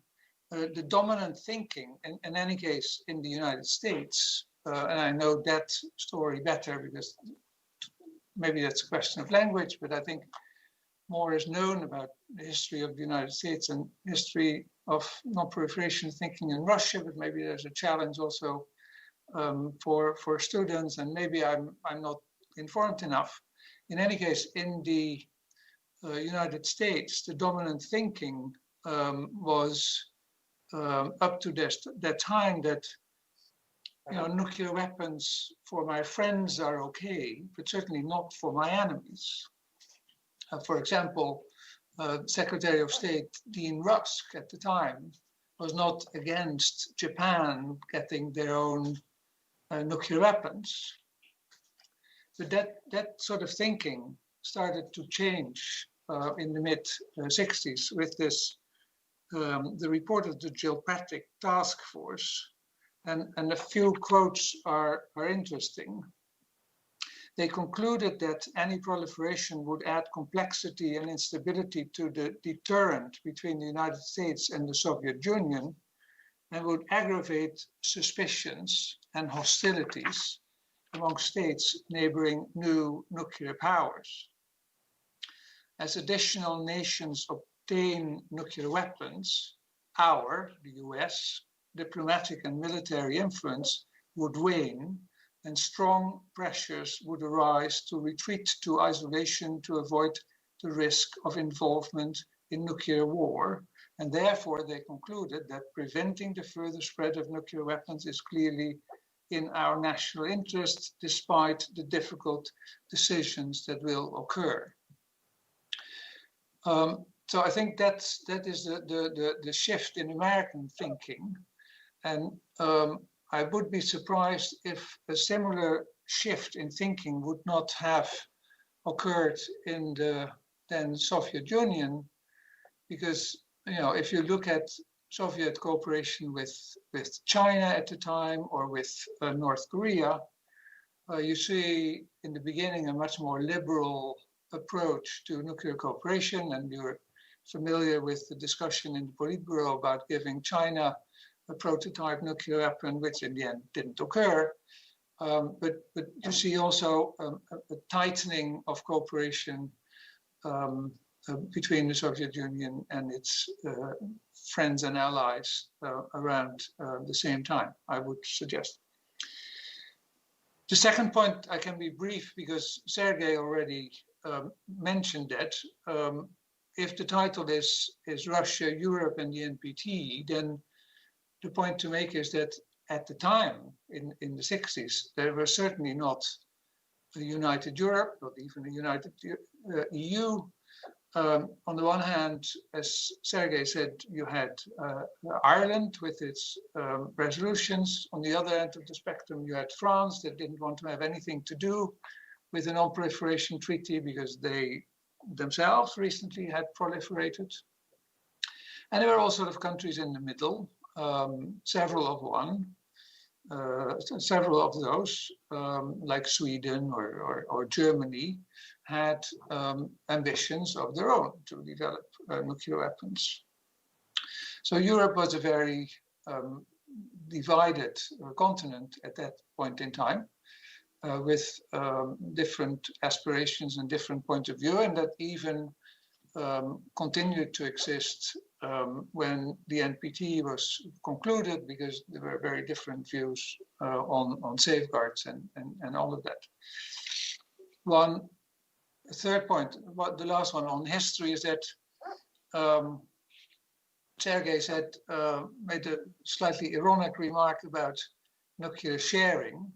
the dominant thinking, in any case in the United States, and I know that story better because maybe that's a question of language, but I think more is known about the history of the United States and history of non-proliferation thinking in Russia, but maybe there's a challenge also for students, and maybe I'm not informed enough. In any case, in the United States, the dominant thinking was up to that time that nuclear weapons for my friends are okay, but certainly not for my enemies. For example, Secretary of State Dean Rusk at the time was not against Japan getting their own nuclear weapons. But that sort of thinking started to change in the mid-60s with this, the report of the Gilpatric task force, and a few quotes are interesting. They concluded that any proliferation would add complexity and instability to the deterrent between the United States and the Soviet Union, and would aggravate suspicions and hostilities among states neighboring new nuclear powers. As additional nations obtain nuclear weapons, the US, diplomatic and military influence would wane, and strong pressures would arise to retreat to isolation to avoid the risk of involvement in nuclear war. And therefore, they concluded that preventing the further spread of nuclear weapons is clearly in our national interest, despite the difficult decisions that will occur. So I think that is the shift in American thinking. And I would be surprised if a similar shift in thinking would not have occurred in the then Soviet Union, because if you look at Soviet cooperation with China at the time or with North Korea, you see in the beginning a much more liberal approach to nuclear cooperation, and you're familiar with the discussion in the Politburo about giving China a prototype nuclear weapon, which in the end didn't occur. But you see also a tightening of cooperation between the Soviet Union and its friends and allies around the same time, I would suggest. The second point, I can be brief because Sergei already mentioned that. If the title is Russia, Europe, and the NPT, then the point to make is that at the time, in the 60s, there was certainly not a united Europe, not even a united EU. On the one hand, as Sergei said, you had Ireland with its resolutions. On the other end of the spectrum, you had France that didn't want to have anything to do with a non-proliferation treaty because they themselves recently had proliferated. And there were all sort of countries in the middle, several of those, like Sweden or Germany, had ambitions of their own to develop nuclear weapons. So Europe was a very divided continent at that point in time, with different aspirations and different points of view, and that even continued to exist when the NPT was concluded, because there were very different views on safeguards and all of that. A third point, the last one on history, is that Sergei made a slightly ironic remark about nuclear sharing.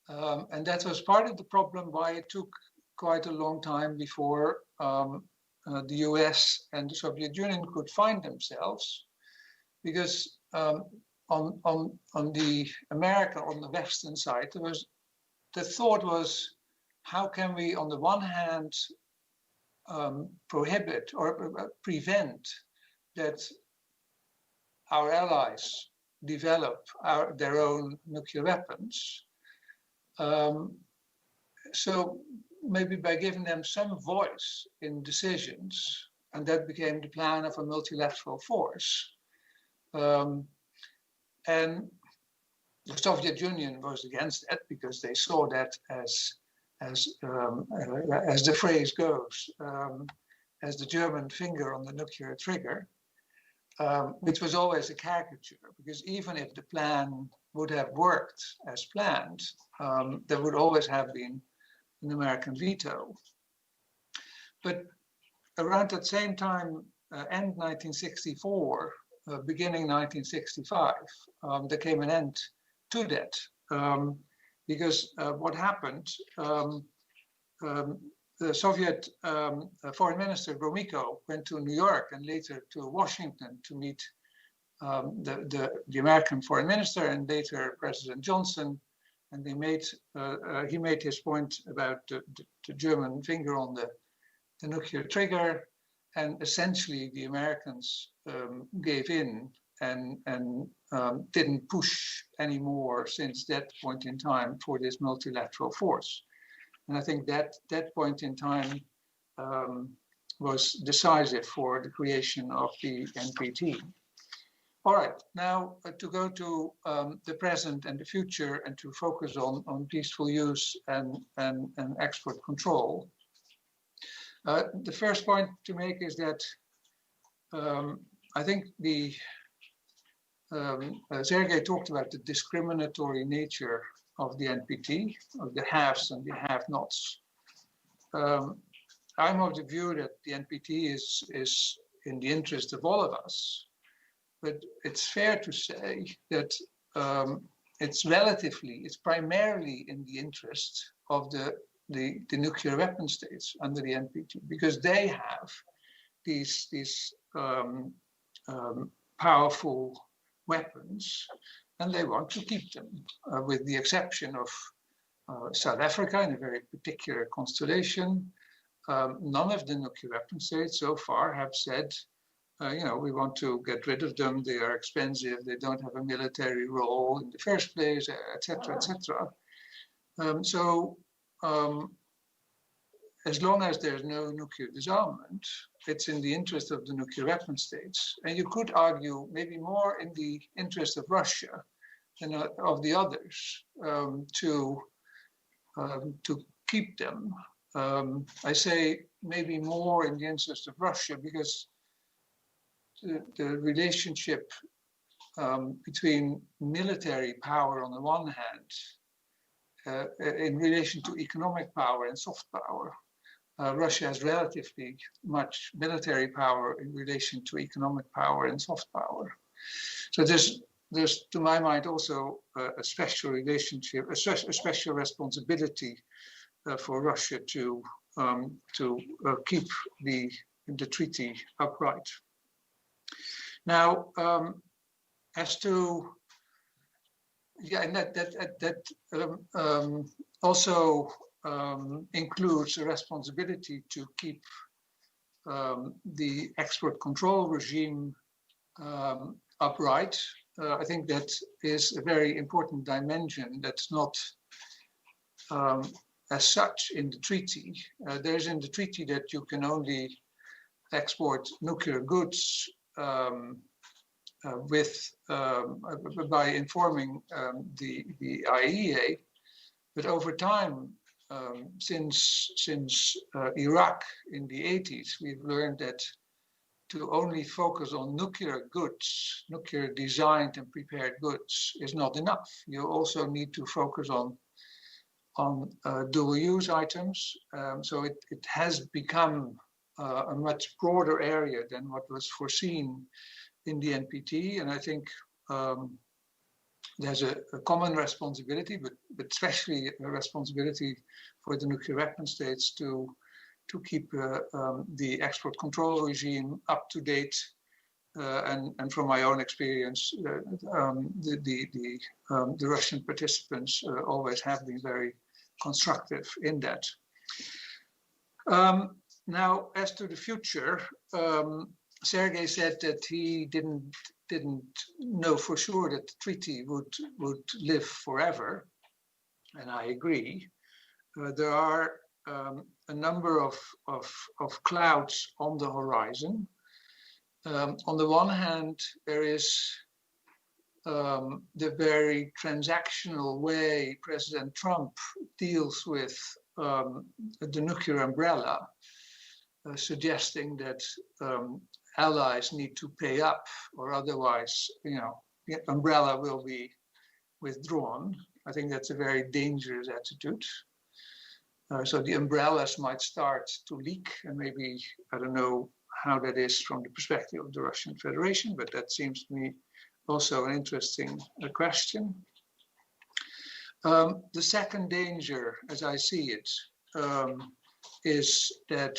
And that was part of the problem why it took quite a long time before the US and the Soviet Union could find themselves, because on the Western side, the thought was, how can we, on the one hand, prohibit or prevent that our allies develop their own nuclear weapons? So maybe by giving them some voice in decisions, and that became the plan of a multilateral force. And the Soviet Union was against that because they saw that as the phrase goes, as the German finger on the nuclear trigger, which was always a caricature, because even if the plan would have worked as planned, there would always have been an American veto. But around that same time, end 1964, beginning 1965, there came an end to that. Because what happened, the Soviet foreign minister Gromyko went to New York and later to Washington to meet the American foreign minister and later President Johnson and he made his point about the German finger on the nuclear trigger, and essentially the Americans gave in and didn't push anymore since that point in time for this multilateral force. And I think that point in time was decisive for the creation of the NPT. All right, now to go to the present and the future, and to focus on peaceful use and export control. The first point to make is that I think Sergei talked about the discriminatory nature of the NPT, of the haves and the have-nots. I'm of the view that the NPT is in the interest of all of us, but it's fair to say that it's primarily in the interest of the nuclear weapon states under the NPT, because they have these powerful weapons, and they want to keep them, with the exception of South Africa in a very particular constellation. None of the nuclear weapon states so far have said, we want to get rid of them, they are expensive, they don't have a military role in the first place, etc., etc. As long as there's no nuclear disarmament, it's in the interest of the nuclear weapon states. And you could argue maybe more in the interest of Russia than of the others to keep them. I say maybe more in the interest of Russia because the relationship between military power on the one hand, in relation to economic power and soft power, Russia has relatively much military power in relation to economic power and soft power. So there's to my mind also a special relationship, a special responsibility for Russia to keep the treaty upright. Now, as to and that also includes a responsibility to keep the export control regime upright. I think that is a very important dimension that's not as such in the treaty. There's in the treaty that you can only export nuclear goods by informing the IAEA, but over time, since Iraq in the 80s, we've learned that to only focus on nuclear goods, nuclear designed and prepared goods, is not enough. You also need to focus on dual-use items. So it has become a much broader area than what was foreseen in the NPT, and I think there's a common responsibility, but especially a responsibility for the nuclear weapon states to keep the export control regime up to date. And from my own experience, the Russian participants always have been very constructive in that. Now, as to the future, Sergei said that he didn't know for sure that the treaty would live forever, and I agree. There are a number of clouds on the horizon. On the one hand, there is the very transactional way President Trump deals with the nuclear umbrella, suggesting that allies need to pay up, or otherwise, the umbrella will be withdrawn. I think that's a very dangerous attitude. So the umbrellas might start to leak, and maybe, I don't know how that is from the perspective of the Russian Federation, but that seems to me also an interesting question. The second danger, as I see it, is that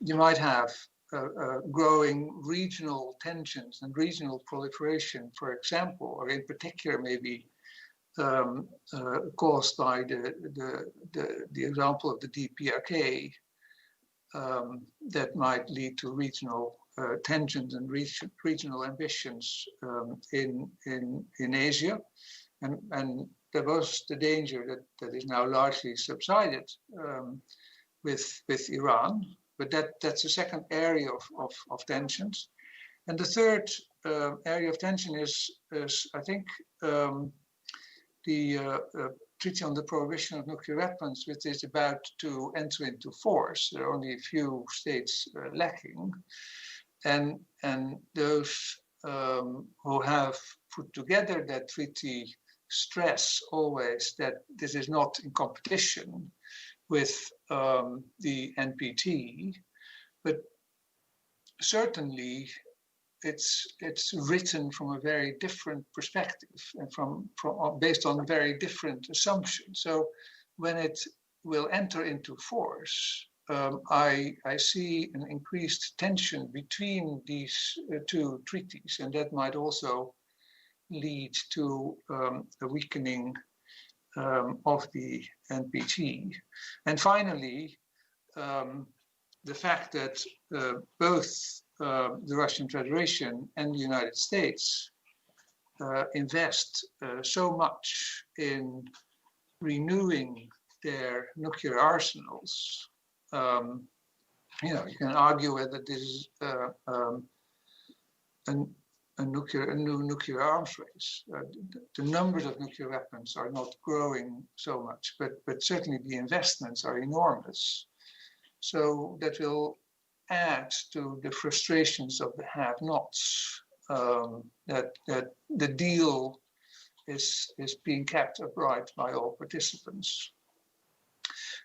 you might have growing regional tensions and regional proliferation, for example, or in particular maybe caused by the example of the DPRK that might lead to regional tensions and regional ambitions in Asia. And there was the danger that is now largely subsided with Iran, but that's a second area of tensions. And the third area of tension is I think, the Treaty on the Prohibition of Nuclear Weapons, which is about to enter into force. There are only a few states lacking. And those who have put together that treaty stress always that this is not in competition with the NPT, but certainly it's written from a very different perspective and from based on very different assumptions. So when it will enter into force, I see an increased tension between these two treaties, and that might also lead to a weakening of the NPT. And finally, the fact that both the Russian Federation and the United States invest so much in renewing their nuclear arsenals. You can argue whether this is a new nuclear arms race. The numbers of nuclear weapons are not growing so much, but certainly the investments are enormous. So that will add to the frustrations of the have-nots, that the deal is being kept upright by all participants.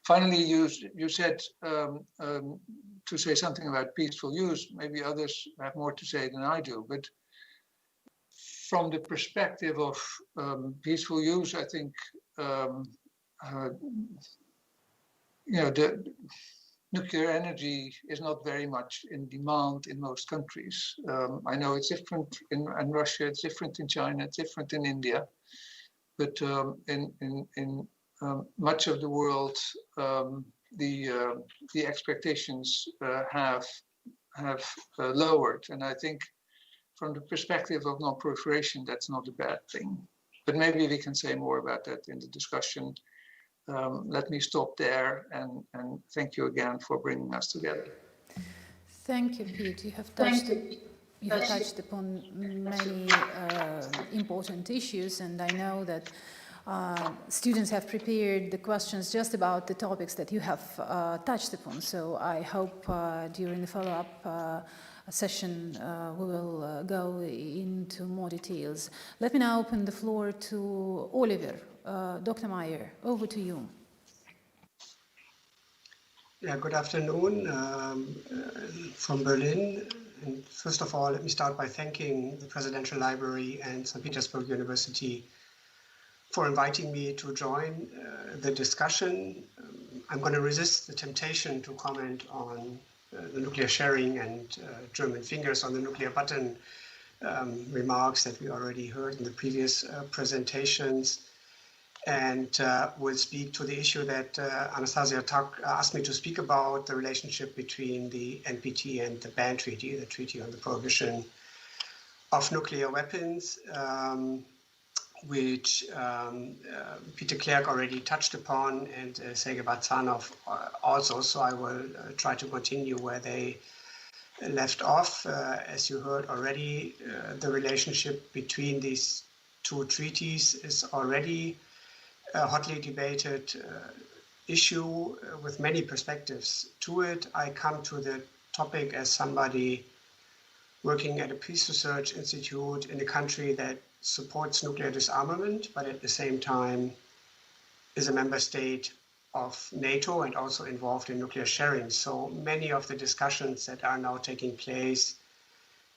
Finally, you said to say something about peaceful use. Maybe others have more to say than I do, but from the perspective of peaceful use, I think the nuclear energy is not very much in demand in most countries. I know it's different in Russia, it's different in China, it's different in India, but in much of the world, the expectations have lowered, and I think from the perspective of non-proliferation, that's not a bad thing. But maybe we can say more about that in the discussion. Let me stop there and thank you again for bringing us together.
Thank you, Pete. You have touched upon many important issues, and I know that students have prepared the questions just about the topics that you have touched upon. So I hope during the follow-up session we will go into more details. Let me now open the floor to Oliver. Dr. Meyer, over to you.
Yeah, good afternoon from Berlin. And first of all, let me start by thanking the Presidential Library and St. Petersburg University for inviting me to join the discussion. I'm going to resist the temptation to comment on the nuclear sharing and German fingers on the nuclear button remarks that we already heard in the previous presentations. And will speak to the issue that Anastasia asked me to speak about, the relationship between the NPT and the ban treaty, the Treaty on the Prohibition of Nuclear Weapons, which Peter Clerc already touched upon, and Sergei Barzanov also, so I will try to continue where they left off. As you heard already, the relationship between these two treaties is already a hotly debated issue with many perspectives to it. I come to the topic as somebody working at a peace research institute in a country that supports nuclear disarmament, but at the same time is a member state of NATO and also involved in nuclear sharing. So many of the discussions that are now taking place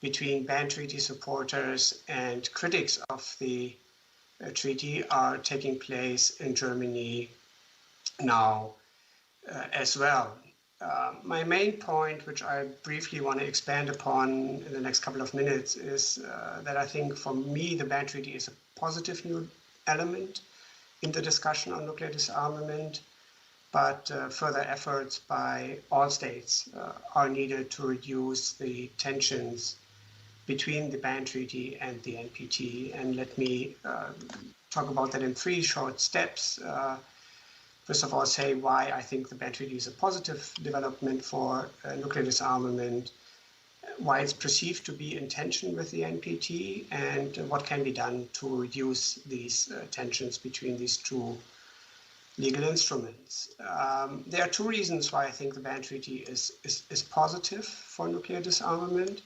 between ban treaty supporters and critics of the treaty are taking place in Germany now as well. My main point, which I briefly want to expand upon in the next couple of minutes, is that I think for me the ban treaty is a positive element in the discussion on nuclear disarmament, but further efforts by all states are needed to reduce the tensions between the ban treaty and the NPT. And let me talk about that in 3 short steps. First of all, say why I think the ban treaty is a positive development for nuclear disarmament, why it's perceived to be in tension with the NPT, and what can be done to reduce these tensions between these 2 legal instruments. There are 2 reasons why I think the ban treaty is positive for nuclear disarmament.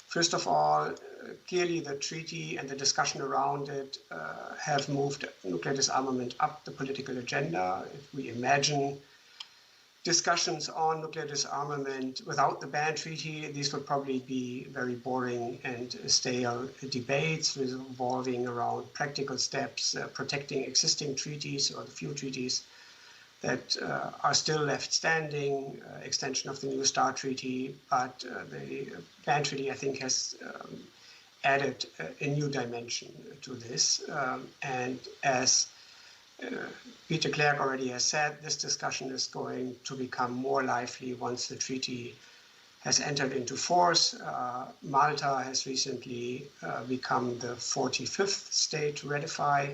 First of all, clearly the treaty and the discussion around it have moved nuclear disarmament up the political agenda. If we imagine discussions on nuclear disarmament without the ban treaty, these would probably be very boring and stale debates revolving around practical steps, protecting existing treaties or the few treaties that are still left standing, extension of the New START Treaty, but the ban treaty, I think, has added a new dimension to this. And as Peter Clerc already has said, this discussion is going to become more lively once the treaty has entered into force. Malta has recently become the 45th state to ratify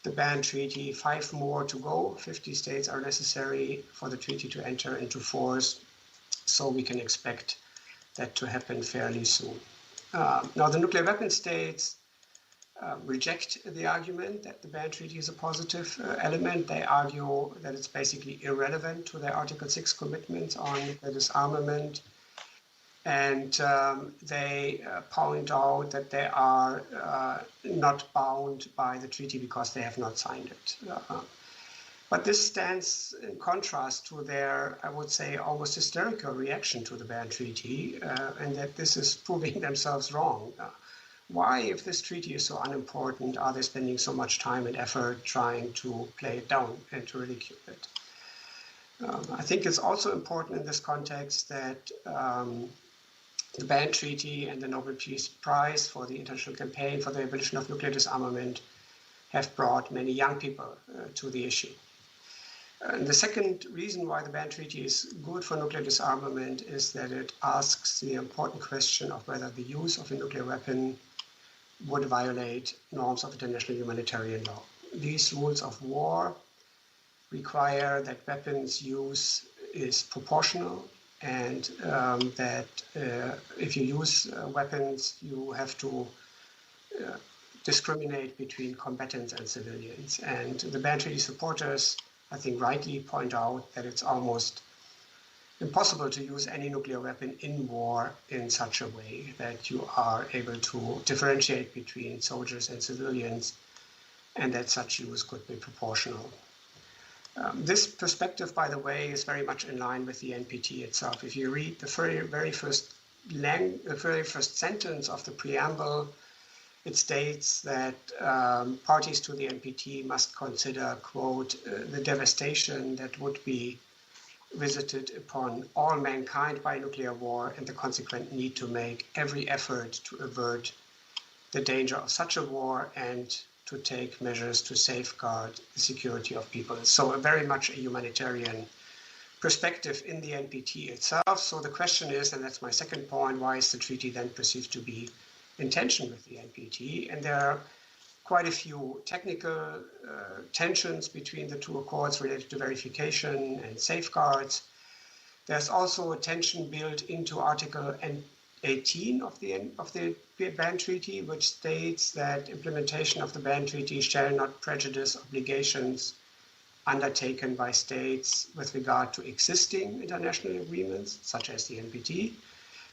the ban treaty, 5 more to go. 50 states are necessary for the treaty to enter into force, so we can expect that to happen fairly soon. Now, the nuclear weapon states reject the argument that the ban treaty is a positive element. They argue that it's basically irrelevant to their Article 6 commitments on nuclear disarmament. And they point out that they are not bound by the treaty because they have not signed it. But this stands in contrast to their, I would say, almost hysterical reaction to the ban treaty, and that this is proving themselves wrong. Why, if this treaty is so unimportant, are they spending so much time and effort trying to play it down and to ridicule it? I think it's also important in this context that the ban treaty and the Nobel Peace Prize for the International Campaign for the Abolition of Nuclear Disarmament have brought many young people to the issue. And the second reason why the ban treaty is good for nuclear disarmament is that it asks the important question of whether the use of a nuclear weapon would violate norms of international humanitarian law. These rules of war require that weapons use is proportional, and that if you use weapons, you have to discriminate between combatants and civilians. And the ban treaty supporters, I think, rightly point out that it's almost impossible to use any nuclear weapon in war in such a way that you are able to differentiate between soldiers and civilians, and that such use could be proportional. This perspective, by the way, is very much in line with the NPT itself. If you read the very first sentence of the preamble, it states that parties to the NPT must consider, quote, the devastation that would be visited upon all mankind by nuclear war and the consequent need to make every effort to avert the danger of such a war and to take measures to safeguard the security of people. So very much a humanitarian perspective in the NPT itself. So the question is, and that's my second point, why is the treaty then perceived to be in tension with the NPT? And there are quite a few technical tensions between the 2 accords related to verification and safeguards. There's also a tension built into Article 18 of the ban treaty, which states that implementation of the ban treaty shall not prejudice obligations undertaken by states with regard to existing international agreements, such as the NPT,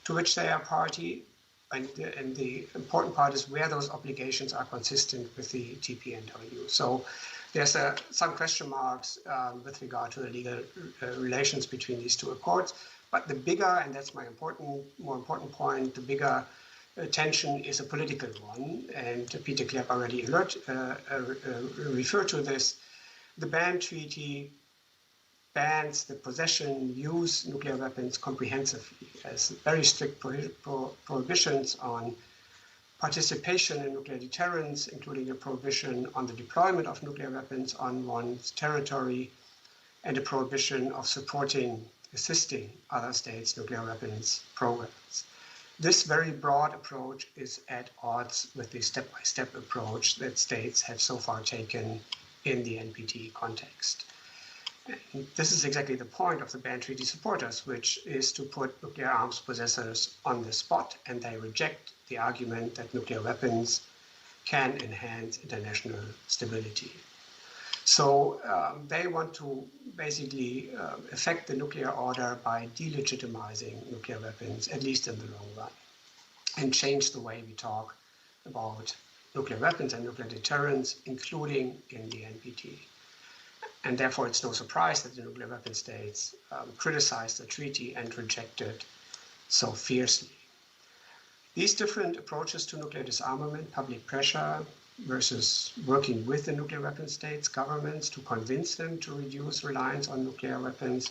to which they are party. And the important part is where those obligations are consistent with the TPNW. So there's some question marks with regard to the legal relations between these 2 accords. But the bigger, and that's my more important point, the bigger tension is a political one. And Peter Clerc already referred to this. The ban treaty bans the possession, use nuclear weapons comprehensively, as very strict prohibitions on participation in nuclear deterrence, including a prohibition on the deployment of nuclear weapons on one's territory, and a prohibition of supporting, assisting other states' nuclear weapons programs. This very broad approach is at odds with the step-by-step approach that states have so far taken in the NPT context. And this is exactly the point of the ban treaty supporters, which is to put nuclear arms possessors on the spot, and they reject the argument that nuclear weapons can enhance international stability. So they want to basically affect the nuclear order by delegitimizing nuclear weapons, at least in the long run, and change the way we talk about nuclear weapons and nuclear deterrence, including in the NPT. And therefore, it's no surprise that the nuclear weapon states criticized the treaty and reject it so fiercely. These different approaches to nuclear disarmament, public pressure versus working with the nuclear weapon states, governments, to convince them to reduce reliance on nuclear weapons,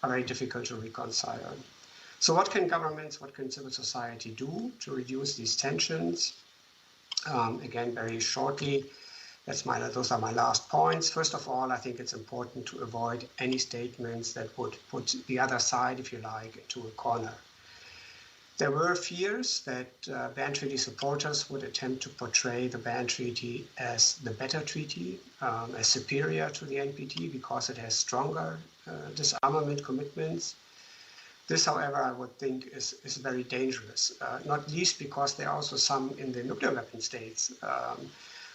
are very difficult to reconcile. So what can governments, what can civil society do to reduce these tensions? Again, very shortly, those are my last points. First of all, I think it's important to avoid any statements that would put the other side, if you like, into a corner. There were fears that ban treaty supporters would attempt to portray the ban treaty as the better treaty, as superior to the NPT because it has stronger disarmament commitments. This, however, I would think is very dangerous, not least because there are also some in the nuclear weapon states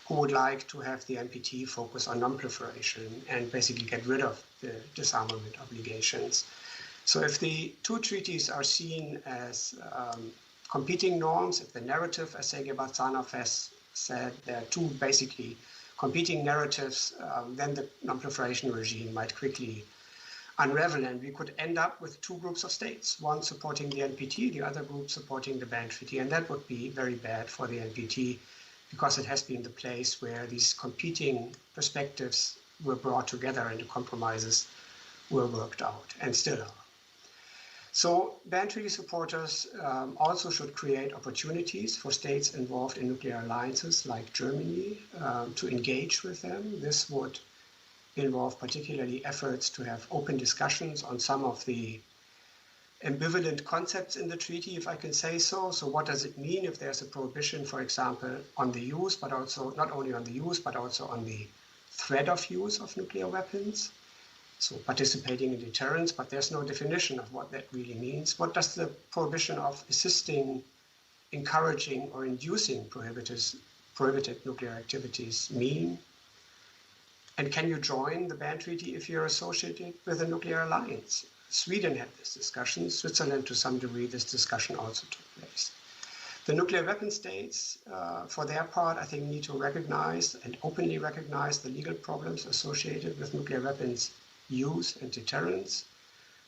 who would like to have the NPT focus on non-proliferation and basically get rid of the disarmament obligations. So if the two treaties are seen as competing norms, if the narrative, as Sergei Barzanov has said, there are two basically competing narratives, then the non-proliferation regime might quickly unravel, and we could end up with two groups of states, one supporting the NPT, the other group supporting the ban treaty, and that would be very bad for the NPT because it has been the place where these competing perspectives were brought together and the compromises were worked out and still are. So ban treaty supporters also should create opportunities for states involved in nuclear alliances like Germany to engage with them. This would involve particularly efforts to have open discussions on some of the ambivalent concepts in the treaty, if I can say so. So what does it mean if there's a prohibition, for example, on the use, but also not only on the use, but also on the threat of use of nuclear weapons? So participating in deterrence, but there's no definition of what that really means. What does the prohibition of assisting, encouraging, or inducing prohibited nuclear activities mean? And can you join the ban treaty if you're associated with a nuclear alliance? Sweden had this discussion. Switzerland, to some degree, this discussion also took place. The nuclear weapon states, for their part, I think need to recognize and openly recognize the legal problems associated with nuclear weapons use and deterrence.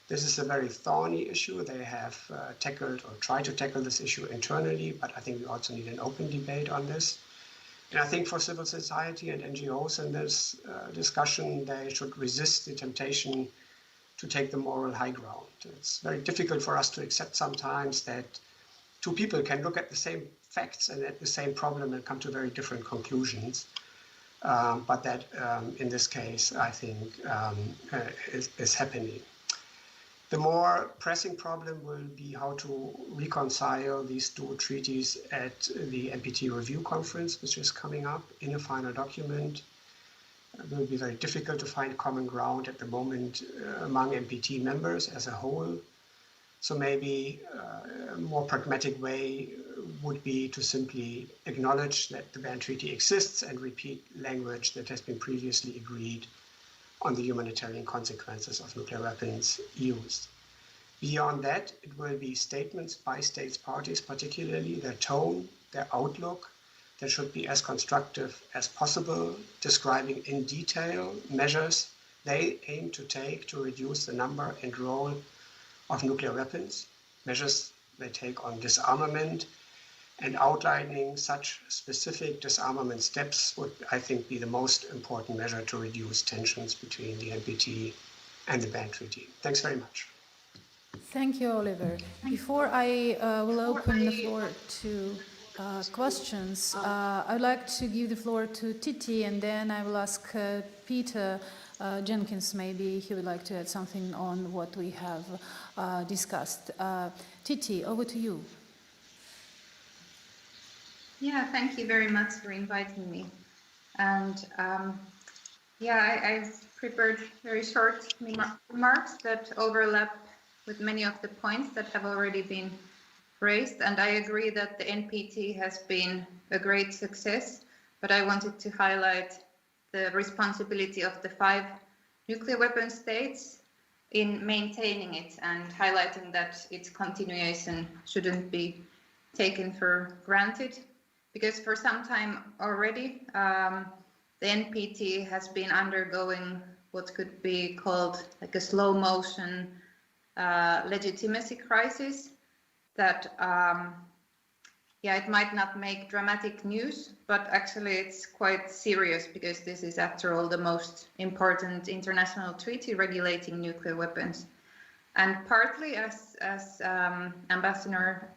This is a very thorny issue. They have tackled or tried to tackle this issue internally, but I think we also need an open debate on this. And I think for civil society and NGOs in this discussion, they should resist the temptation to take the moral high ground. It's very difficult for us to accept sometimes that two people can look at the same facts and at the same problem and come to very different conclusions. But that in this case, I think, is happening. The more pressing problem will be how to reconcile these two treaties at the NPT review conference, which is coming up in a final document. It will be very difficult to find common ground at the moment among NPT members as a whole. So maybe a more pragmatic way would be to simply acknowledge that the ban treaty exists and repeat language that has been previously agreed on the humanitarian consequences of nuclear weapons use. Beyond that, it will be statements by states parties, particularly their tone, their outlook, that should be as constructive as possible, describing in detail measures they aim to take to reduce the number and role of nuclear weapons, measures they take on disarmament, and outlining such specific disarmament steps would, I think, be the most important measure to reduce tensions between the NPT and the ban treaty. Thanks very much.
Thank you, Oliver. Before I will open the floor to questions. I'd like to give the floor to Titi, and then I will ask Peter Jenkins, maybe he would like to add something on what we have discussed. Titi, over to you.
Yeah, thank you very much for inviting me. And I've prepared very short remarks that overlap with many of the points that have already been raised. And I agree that the NPT has been a great success, but I wanted to highlight the responsibility of the 5 nuclear weapon states in maintaining it and highlighting that its continuation shouldn't be taken for granted. Because for some time already, the NPT has been undergoing what could be called like a slow motion legitimacy crisis that, it might not make dramatic news, but actually it's quite serious because this is, after all, the most important international treaty regulating nuclear weapons. And partly, as Ambassador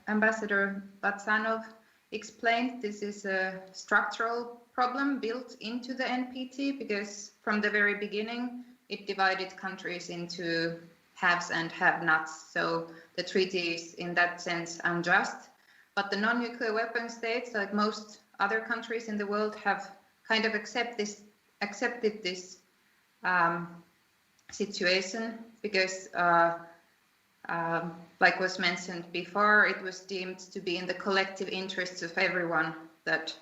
Batsanov explained, this is a structural problem built into the NPT because from the very beginning, it divided countries into haves and have-nots. So the treaty is in that sense unjust. But the non-nuclear weapon states, like most other countries in the world, have kind of accepted this situation because, like was mentioned before, it was deemed to be in the collective interests of everyone that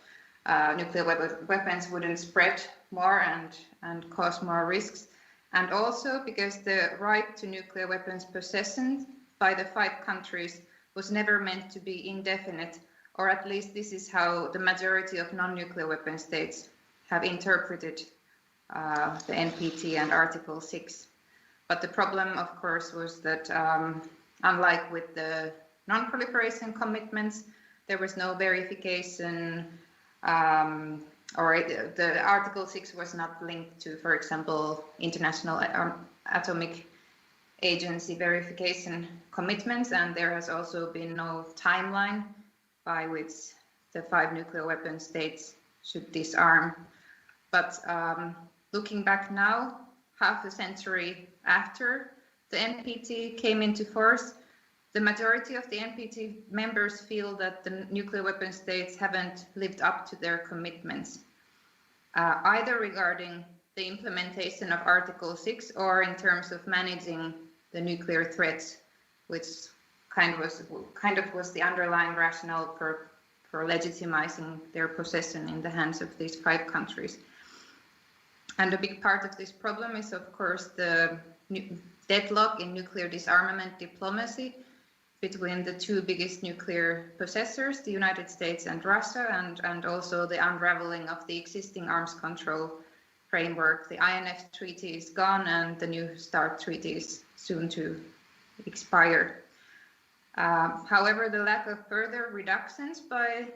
nuclear weapons wouldn't spread more and cause more risks. And also because the right to nuclear weapons possession by the 5 countries was never meant to be indefinite, or at least this is how the majority of non-nuclear weapon states have interpreted the NPT and Article 6. But the problem, of course, was that unlike with the non-proliferation commitments, there was no verification, or the Article 6 was not linked to, for example, International Atomic Agency verification commitments, and there has also been no timeline by which the 5 nuclear weapon states should disarm. But looking back now, half a century after the NPT came into force, the majority of the NPT members feel that the nuclear weapon states haven't lived up to their commitments, either regarding the implementation of Article 6 or in terms of managing the nuclear threats, which kind of was the underlying rationale for legitimizing their possession in the hands of these 5 countries. And a big part of this problem is, of course, the deadlock in nuclear disarmament diplomacy between the 2 biggest nuclear possessors, the United States and Russia, and also the unraveling of the existing arms control framework. The INF Treaty is gone and the New START Treaty is soon to expire. However, the lack of further reductions by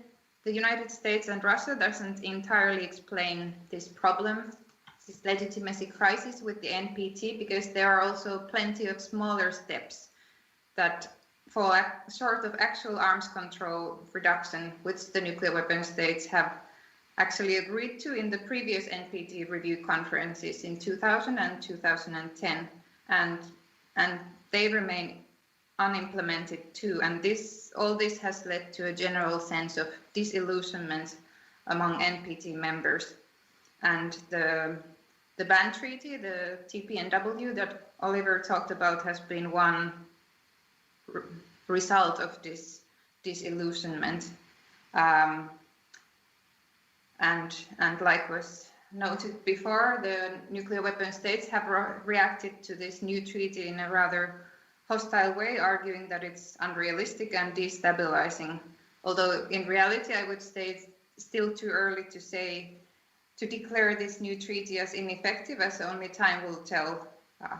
the United States and Russia doesn't entirely explain this problem, this legitimacy crisis with the NPT, because there are also plenty of smaller steps that fall short of actual arms control reduction, which the nuclear weapon states have actually agreed to in the previous NPT review conferences in 2000 and 2010, and they remain unimplemented too. And all this has led to a general sense of disillusionment among NPT members. And the ban treaty, the TPNW that Oliver talked about, has been one result of this disillusionment. And like was noted before, the nuclear weapon states have reacted to this new treaty in a rather hostile way, arguing that it's unrealistic and destabilizing. Although in reality, I would say it's still too early to declare this new treaty as ineffective, as only time will tell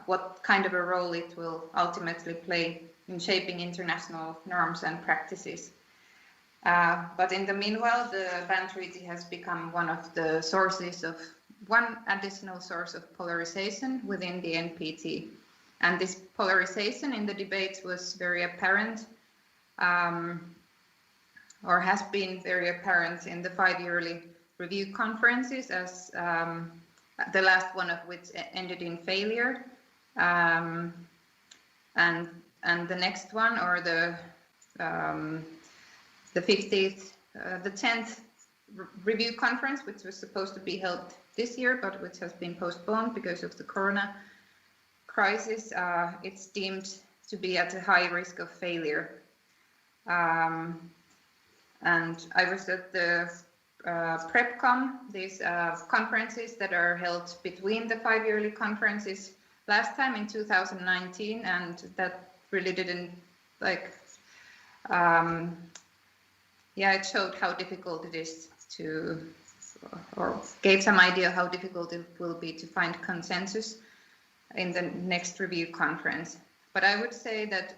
what kind of a role it will ultimately play in shaping international norms and practices. But in the meanwhile, the ban treaty has become one additional source of polarization within the NPT. And this polarization in the debates was very apparent or has been very apparent in the 5-yearly review conferences, as the last one of which ended in failure. And the next one, or the 10th review conference, which was supposed to be held this year, but which has been postponed because of the corona crisis, it's deemed to be at a high risk of failure. And I was at the PrepCom, these conferences that are held between the 5-yearly conferences last time in 2019, and that really didn't it showed how difficult it is to, or gave some idea how difficult it will be to find consensus in the next review conference. But I would say that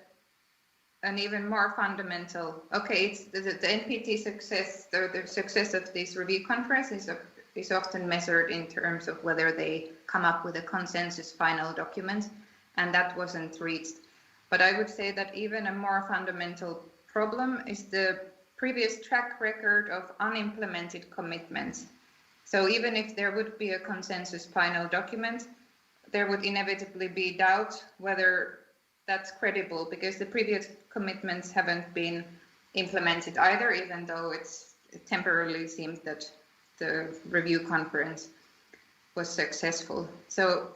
an even more fundamental, it's the NPT success, the success of this review conference is often measured in terms of whether they come up with a consensus final document, and that wasn't reached. But I would say that even a more fundamental problem is the previous track record of unimplemented commitments. So even if there would be a consensus final document, there would inevitably be doubt whether that's credible, because the previous commitments haven't been implemented either, even though it temporarily seemed that the review conference was successful. So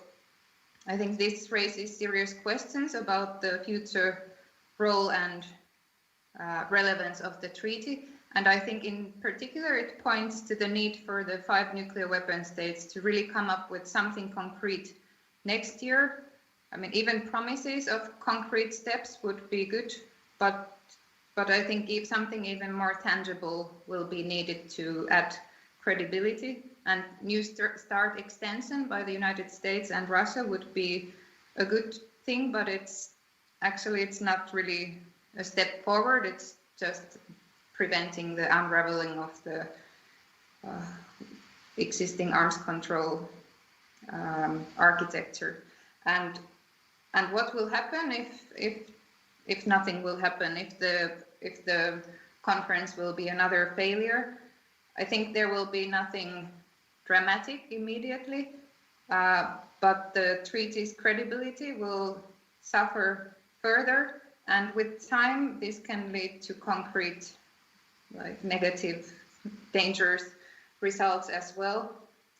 I think this raises serious questions about the future role and relevance of the treaty. And I think in particular it points to the need for the 5 nuclear weapon states to really come up with something concrete next year. I mean, even promises of concrete steps would be good, but I think if something even more tangible will be needed to add credibility. And New START extension by the United States and Russia would be a good thing, but it's not really a step forward. It's just preventing the unraveling of the existing arms control architecture. And what will happen if nothing will happen, if the conference will be another failure? I think there will be nothing dramatic immediately, but the treaty's credibility will suffer further, and with time this can lead to concrete, negative, dangerous results as well.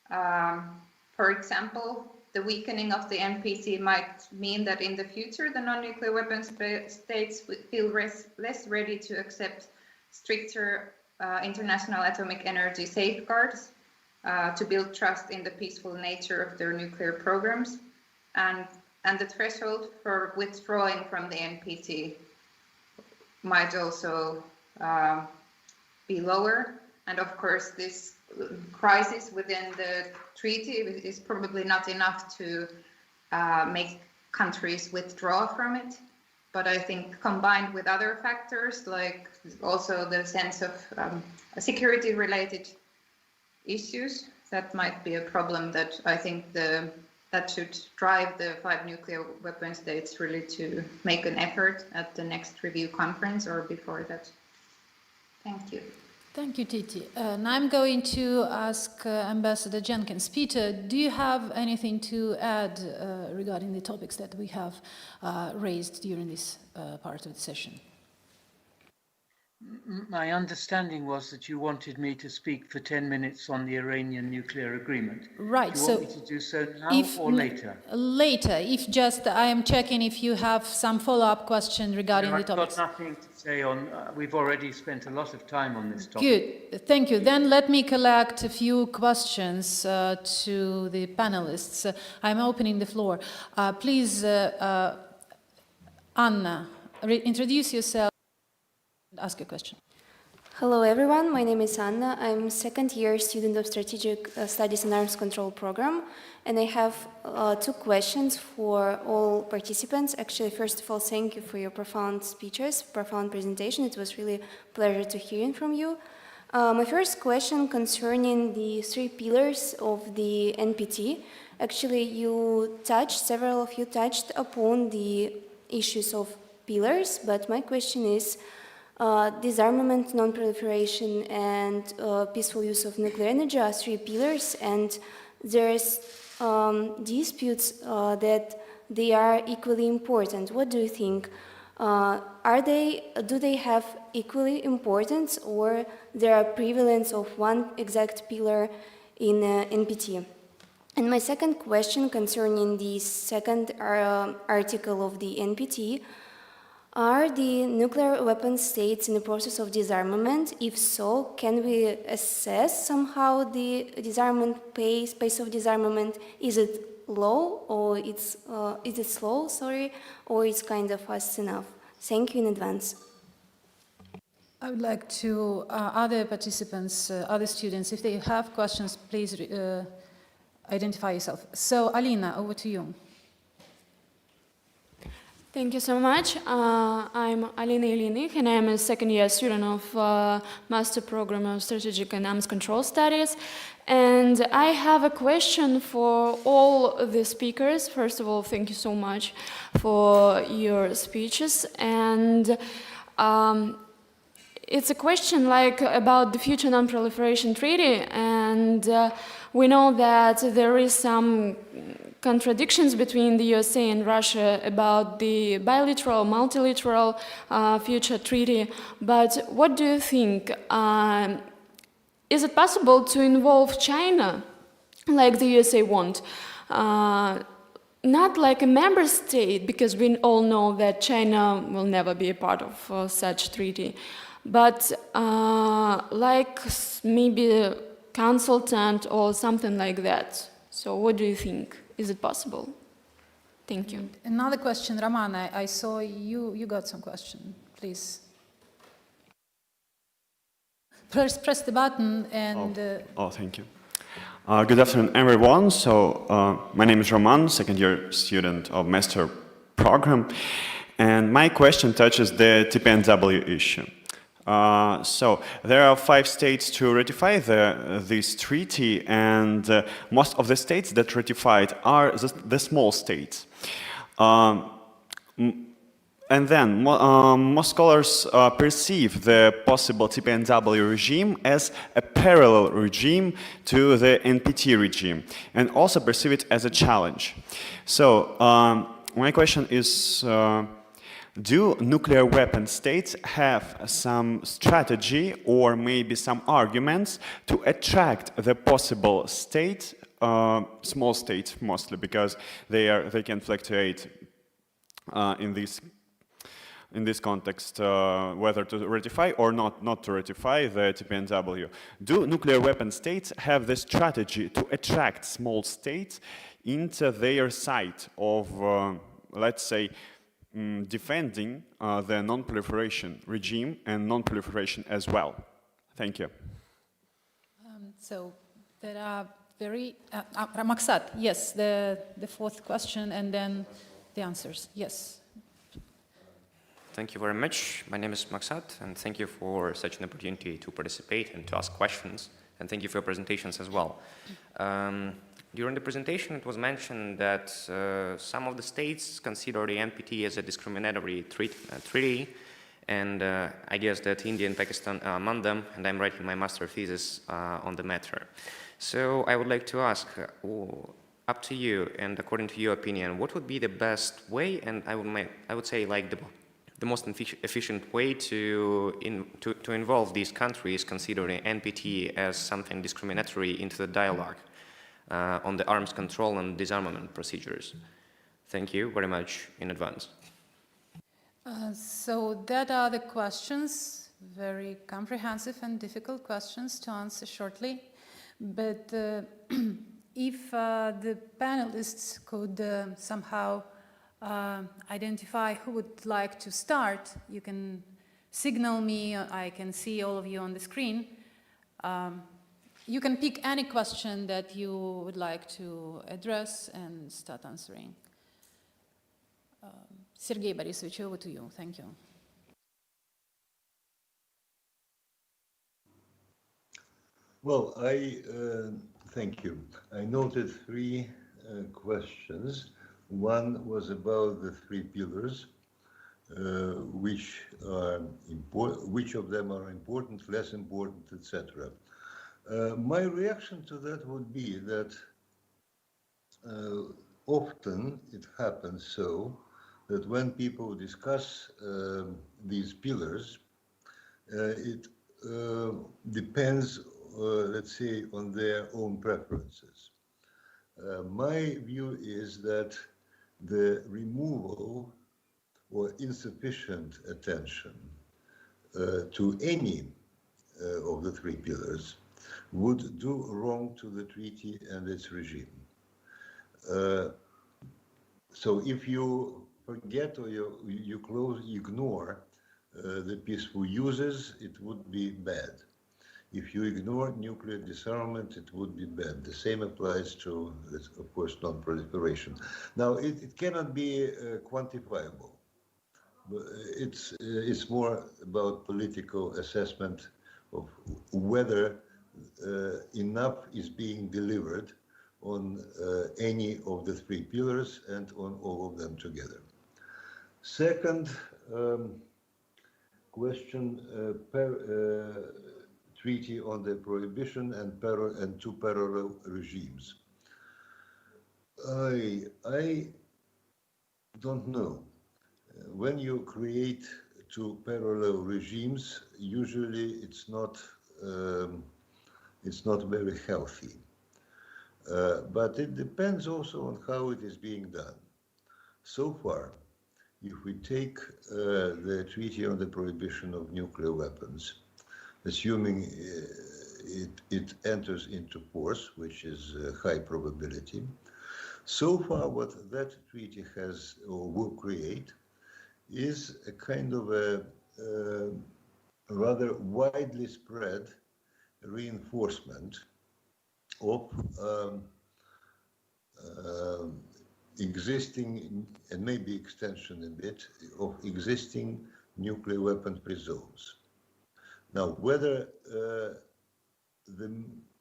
For example, the weakening of the NPT might mean that in the future the non-nuclear weapons states feel less ready to accept stricter international atomic energy safeguards to build trust in the peaceful nature of their nuclear programs, and the threshold for withdrawing from the NPT might also be lower. And of course, this crisis within the treaty is probably not enough to make countries withdraw from it. But I think combined with other factors, like also the sense of security-related issues, that might be a problem that I think that should drive the 5 nuclear weapon states really to make an effort at the next review conference or before that. Thank you.
Thank you, Titi. And I'm going to ask Ambassador Jenkins. Peter, do you have anything to add regarding the topics that we have raised during this part of the session?
My understanding was that you wanted me to speak for 10 minutes on the Iranian nuclear agreement.
Right.
Do you want me to do so now or later?
Later. If just I am checking if you have some follow-up question regarding the topics.
I've got nothing to say on. We've already spent a lot of time on this topic.
Good. Thank you. Then let me collect a few questions to the panelists. I'm opening the floor. Please, Anna, introduce yourself. Ask a question.
Hello everyone, my name is Anna. I'm second-year student of Strategic Studies and Arms Control program, and I have 2 questions for all participants. Actually, first of all, thank you for your profound speeches, profound presentation. It was really a pleasure to hear from you. My first question concerning the 3 pillars of the NPT. Actually, several of you touched upon the issues of pillars, but my question is, disarmament, non-proliferation, and peaceful use of nuclear energy are three pillars, and there's disputes that they are equally important. What do you think? Do they have equally importance, or there are prevalence of one exact pillar in NPT? And my second question concerning the second article of the NPT, are the nuclear weapon states in the process of disarmament? If so, can we assess somehow the disarmament pace of disarmament? Is it low, or is it slow, sorry, or it's kind of fast enough? Thank you in advance.
I would like to, other participants, other students, if they have questions, please identify yourself. So, Alina, over to you.
Thank you so much. I'm Alina Ilinik, and I'm a second-year student of Master Program of Strategic and Arms Control Studies. And I have a question for all the speakers. First of all, thank you so much for your speeches. And it's a question about the future non-proliferation treaty. And we know that there is some contradictions between the USA and Russia about the bilateral, multilateral future treaty. But what do you think? Is it possible to involve China like the USA want? Not like a member state, because we all know that China will never be a part of such treaty, but like maybe a consultant or something like that. So what do you think? Is it possible? Thank you.
Another question, Roman, I saw you got some question, please. First, press the button and...
thank you. Good afternoon, everyone. So, my name is Roman, second-year student of Master Program, and my question touches the TPNW issue. So, there are 5 states to ratify this treaty, and most of the states that ratified are the small states. And then, most scholars perceive the possible TPNW regime as a parallel regime to the NPT regime, and also perceive it as a challenge. So, my question is, do nuclear weapon states have some strategy or maybe some arguments to attract the possible state, small states mostly, because they can fluctuate in this context, whether to ratify or not to ratify the TPNW. Do nuclear weapon states have the strategy to attract small states into their side of, let's say, defending the non-proliferation regime and non-proliferation as well? Thank you.
So there are very... Maksat, yes, the fourth question and then the answers, yes.
Thank you very much. My name is Maksat, and thank you for such an opportunity to participate and to ask questions, and thank you for your presentations as well. During the presentation, it was mentioned that some of the states consider the NPT as a discriminatory treaty, and I guess that India and Pakistan are among them, and I'm writing my master thesis on the matter. So I would like to ask, up to you, and according to your opinion, what would be the best way, and I would say like the most efficient way to involve these countries, considering NPT as something discriminatory, into the dialogue on the arms control and disarmament procedures? Thank you very much in advance.
So that are the questions, very comprehensive and difficult questions to answer shortly. But if the panelists could somehow identify who would like to start, you can signal me, I can see all of you on the screen. You can pick any question that you would like to address and start answering. Sergei Borisovich, over to you. Thank you.
Well, thank you. I noted 3 questions. One was about the 3 pillars, which of them are important, less important, etc. My reaction to that would be that often it happens so that when people discuss these pillars, it depends, let's say, on their own preferences. My view is that the removal or insufficient attention to any of the three pillars would do wrong to the treaty and its regime. So if you forget or you ignore the peaceful uses, it would be bad. If you ignore nuclear disarmament, it would be bad. The same applies to, of course, non-proliferation. Now, it cannot be quantifiable. It's more about political assessment of whether enough is being delivered on any of the three pillars and on all of them together. Second question, treaty on the prohibition and two parallel regimes. I don't know. When you create two parallel regimes, usually it's not very healthy. But it depends also on how it is being done. So far, if we take the Treaty on the Prohibition of Nuclear Weapons, assuming it enters into force, which is a high probability, so far what that treaty has or will create is a kind of a rather widely spread reinforcement of existing, and maybe extension a bit, of existing nuclear weapon-free zones. Now, whether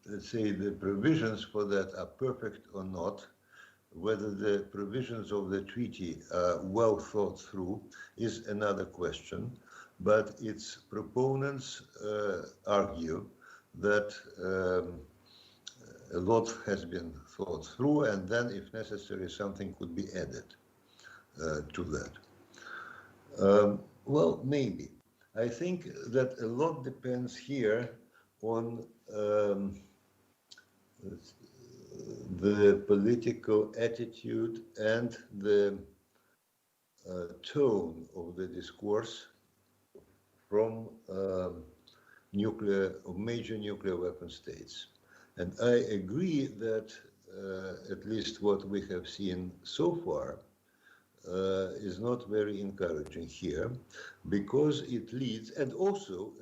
let's say the provisions for that are perfect or not, whether the provisions of the treaty are well thought through is another question, but its proponents argue that a lot has been thought through, and then, if necessary, something could be added to that. Well, maybe. I think that a lot depends here on the political attitude and the tone of the discourse from major nuclear weapon states. And I agree that at least what we have seen so far is not very encouraging here, because it leads, and also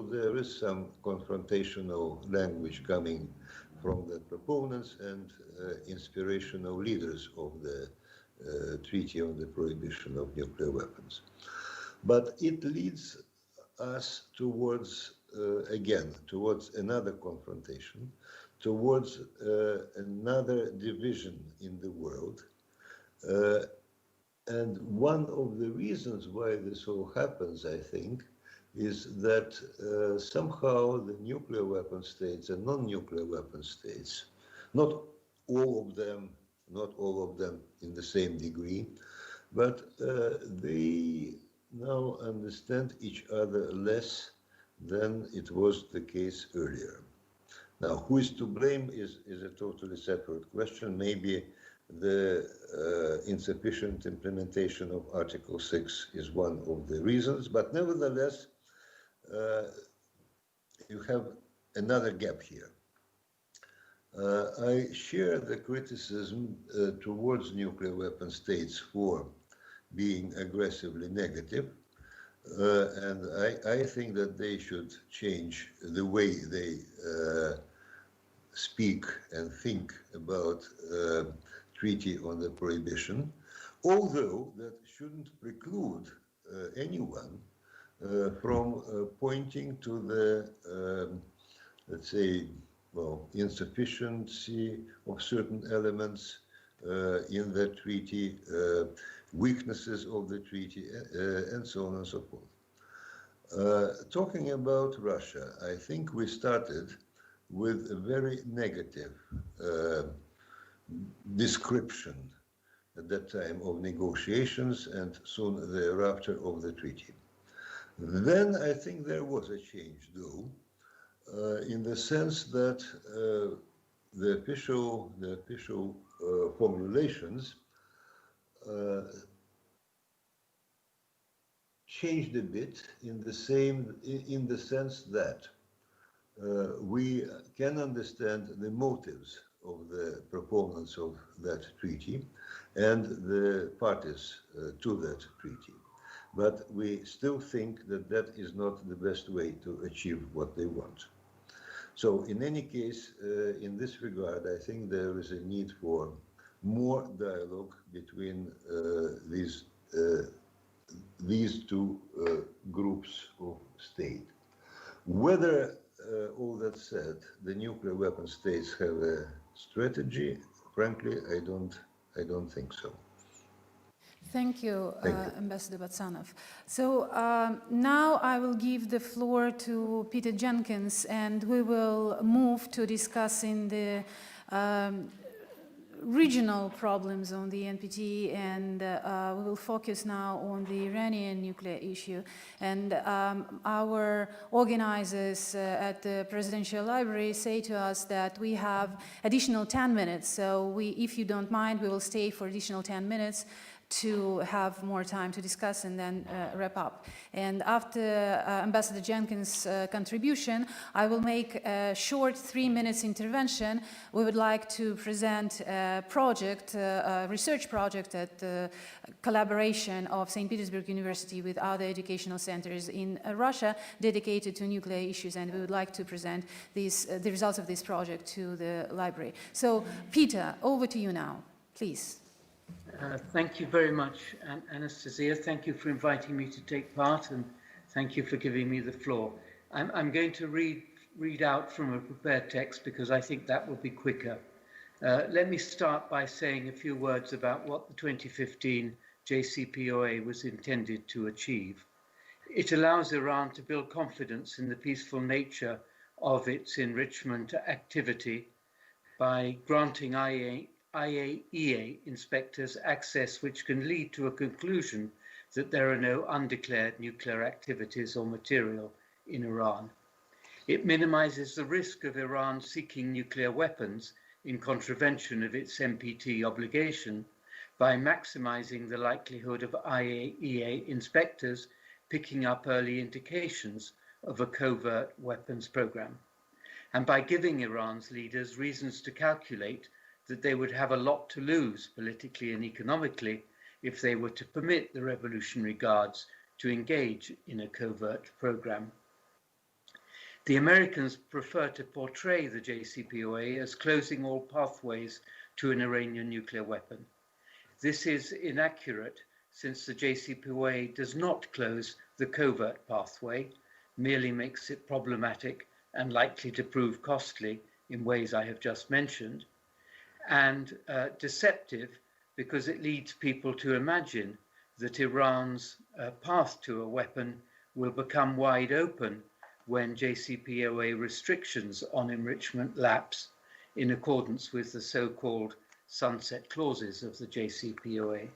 there is some confrontational language coming from the proponents and inspirational leaders of the Treaty on the Prohibition of Nuclear Weapons. But it leads us towards, again, towards another confrontation, towards another division in the world. And one of the reasons why this all happens, I think, is that somehow the nuclear weapon states and non-nuclear weapon states, not all of them in the same degree, but they now understand each other less than it was the case earlier. Now, who is to blame is a totally separate question. Maybe the insufficient implementation of Article 6 is one of the reasons, but nevertheless, you have another gap here. I share the criticism towards nuclear weapon states for being aggressively negative, and I think that they should change the way they speak and think about Treaty on the Prohibition, although that shouldn't preclude anyone from pointing to the, let's say, well, insufficiency of certain elements in the treaty, weaknesses of the treaty, and so on and so forth. Talking about Russia, I think we started with a very negative description at that time of negotiations and soon thereafter of the treaty. Then I think there was a change, though, in the sense that the official formulations changed a bit in the sense that we can understand the motives of the proponents of that treaty and the parties to that treaty. But we still think that that is not the best way to achieve what they want. So in any case, in this regard, I think there is a need for more dialogue between these two groups of state. Whether, all that said, the nuclear weapon states have a strategy, frankly, I don't think so.
Thank you, Ambassador Batsanov. So now I will give the floor to Peter Jenkins, and we will move to discussing the regional problems on the NPT, and we will focus now on the Iranian nuclear issue. And our organizers at the Presidential Library say to us that we have additional 10 minutes. So if you don't mind, we will stay for additional 10 minutes to have more time to discuss and then wrap up. And after Ambassador Jenkins' contribution, I will make a short 3 minutes intervention. We would like to present a project, a research project at the collaboration of St. Petersburg University with other educational centers in Russia dedicated to nuclear issues, and we would like to present the results of this project to the library. So, Peter, over to you now, please.
Thank you very much, Anastasia. Thank you for inviting me to take part, and thank you for giving me the floor. I'm going to read out from a prepared text because I think that will be quicker. Let me start by saying a few words about what the 2015 JCPOA was intended to achieve. It allows Iran to build confidence in the peaceful nature of its enrichment activity by granting IAEA inspectors access which can lead to a conclusion that there are no undeclared nuclear activities or material in Iran. It minimizes the risk of Iran seeking nuclear weapons in contravention of its NPT obligation by maximizing the likelihood of IAEA inspectors picking up early indications of a covert weapons program, and by giving Iran's leaders reasons to calculate that they would have a lot to lose politically and economically if they were to permit the Revolutionary Guards to engage in a covert program. The Americans prefer to portray the JCPOA as closing all pathways to an Iranian nuclear weapon. This is inaccurate since the JCPOA does not close the covert pathway, merely makes it problematic and likely to prove costly in ways I have just mentioned, and deceptive because it leads people to imagine that Iran's path to a weapon will become wide open when JCPOA restrictions on enrichment lapse in accordance with the so-called sunset clauses of the JCPOA.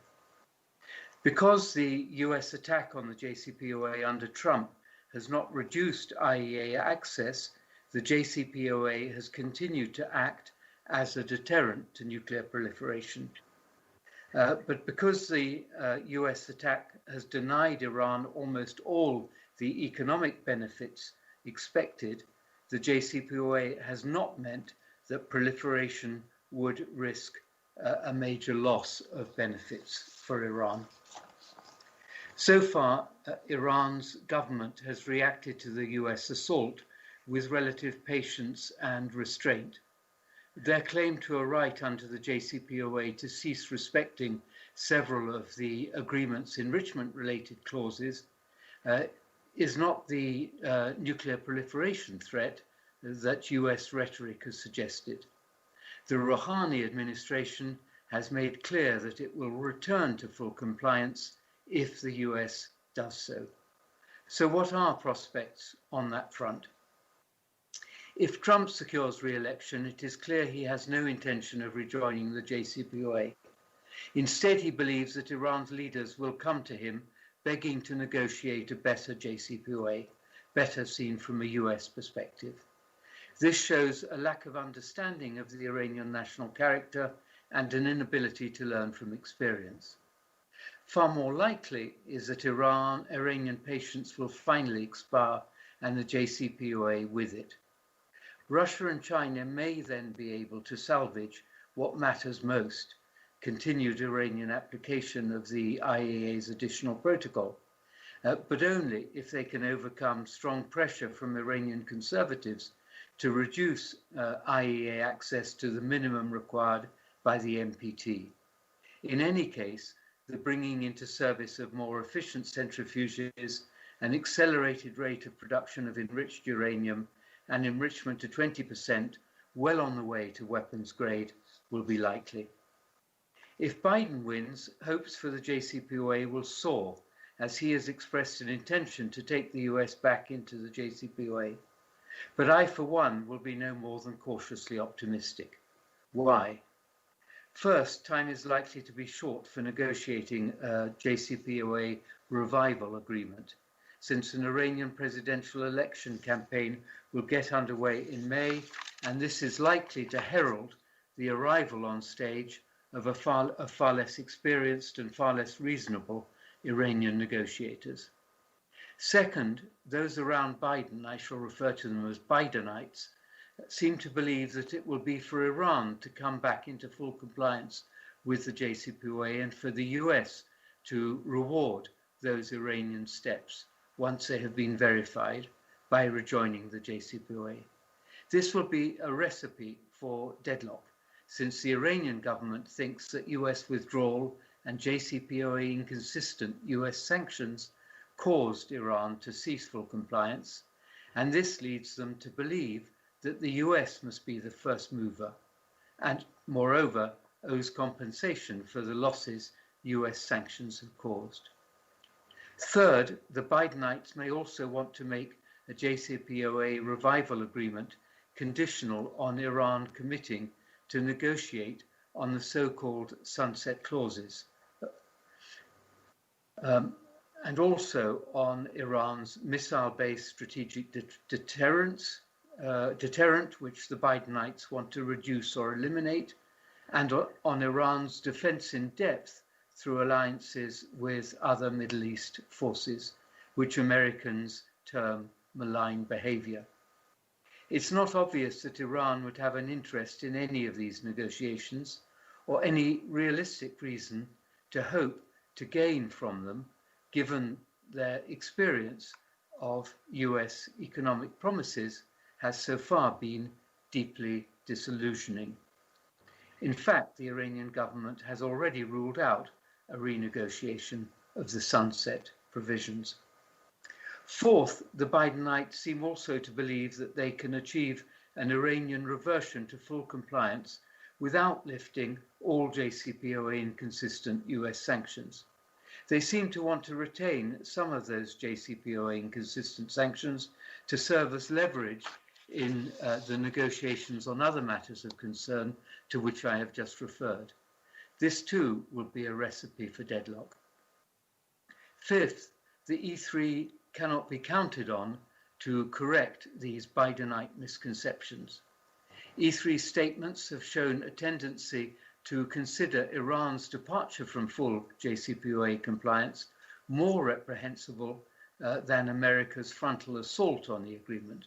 Because the US attack on the JCPOA under Trump has not reduced IAEA access, the JCPOA has continued to act as a deterrent to nuclear proliferation. But because the US attack has denied Iran almost all the economic benefits expected, the JCPOA has not meant that proliferation would risk a major loss of benefits for Iran. So far, Iran's government has reacted to the US assault with relative patience and restraint. Their claim to a right under the JCPOA to cease respecting several of the agreement's enrichment-related clauses is not the nuclear proliferation threat that US rhetoric has suggested. The Rouhani administration has made clear that it will return to full compliance if the US does so. So what are prospects on that front? If Trump secures re-election, it is clear he has no intention of rejoining the JCPOA. Instead, he believes that Iran's leaders will come to him begging to negotiate a better JCPOA, better seen from a US perspective. This shows a lack of understanding of the Iranian national character and an inability to learn from experience. Far more likely is that Iranian patience will finally expire and the JCPOA with it. Russia and China may then be able to salvage what matters most, continued Iranian application of the IAEA's additional protocol, but only if they can overcome strong pressure from Iranian conservatives to reduce IAEA access to the minimum required by the NPT. In any case, the bringing into service of more efficient centrifuges, an accelerated rate of production of enriched uranium, and enrichment to 20%, well on the way to weapons grade, will be likely. If Biden wins, hopes for the JCPOA will soar, as he has expressed an intention to take the US back into the JCPOA. But I, for one, will be no more than cautiously optimistic. Why? First, time is likely to be short for negotiating a JCPOA revival agreement, since an Iranian presidential election campaign will get underway in May, and this is likely to herald the arrival on stage of far less experienced and far less reasonable Iranian negotiators. Second, those around Biden, I shall refer to them as Bidenites, seem to believe that it will be for Iran to come back into full compliance with the JCPOA and for the US to reward those Iranian steps once they have been verified by rejoining the JCPOA. This will be a recipe for deadlock, since the Iranian government thinks that US withdrawal and JCPOA inconsistent US sanctions caused Iran to cease full compliance, and this leads them to believe that the US must be the first mover, and moreover owes compensation for the losses US sanctions have caused. Third, the Bidenites may also want to make a JCPOA revival agreement conditional on Iran committing to negotiate on the so-called sunset clauses, and also on Iran's missile-based strategic deterrent, which the Bidenites want to reduce or eliminate, and on Iran's defense in depth through alliances with other Middle East forces, which Americans term malign behavior. It's not obvious that Iran would have an interest in any of these negotiations or any realistic reason to hope to gain from them, given their experience of US economic promises has so far been deeply disillusioning. In fact, the Iranian government has already ruled out a renegotiation of the sunset provisions. Fourth, the Bidenites seem also to believe that they can achieve an Iranian reversion to full compliance without lifting all JCPOA inconsistent US sanctions. They seem to want to retain some of those JCPOA inconsistent sanctions to serve as leverage in the negotiations on other matters of concern to which I have just referred. This too will be a recipe for deadlock. Fifth, the E3 cannot be counted on to correct these Bidenite misconceptions. E3 statements have shown a tendency to consider Iran's departure from full JCPOA compliance more reprehensible than America's frontal assault on the agreement.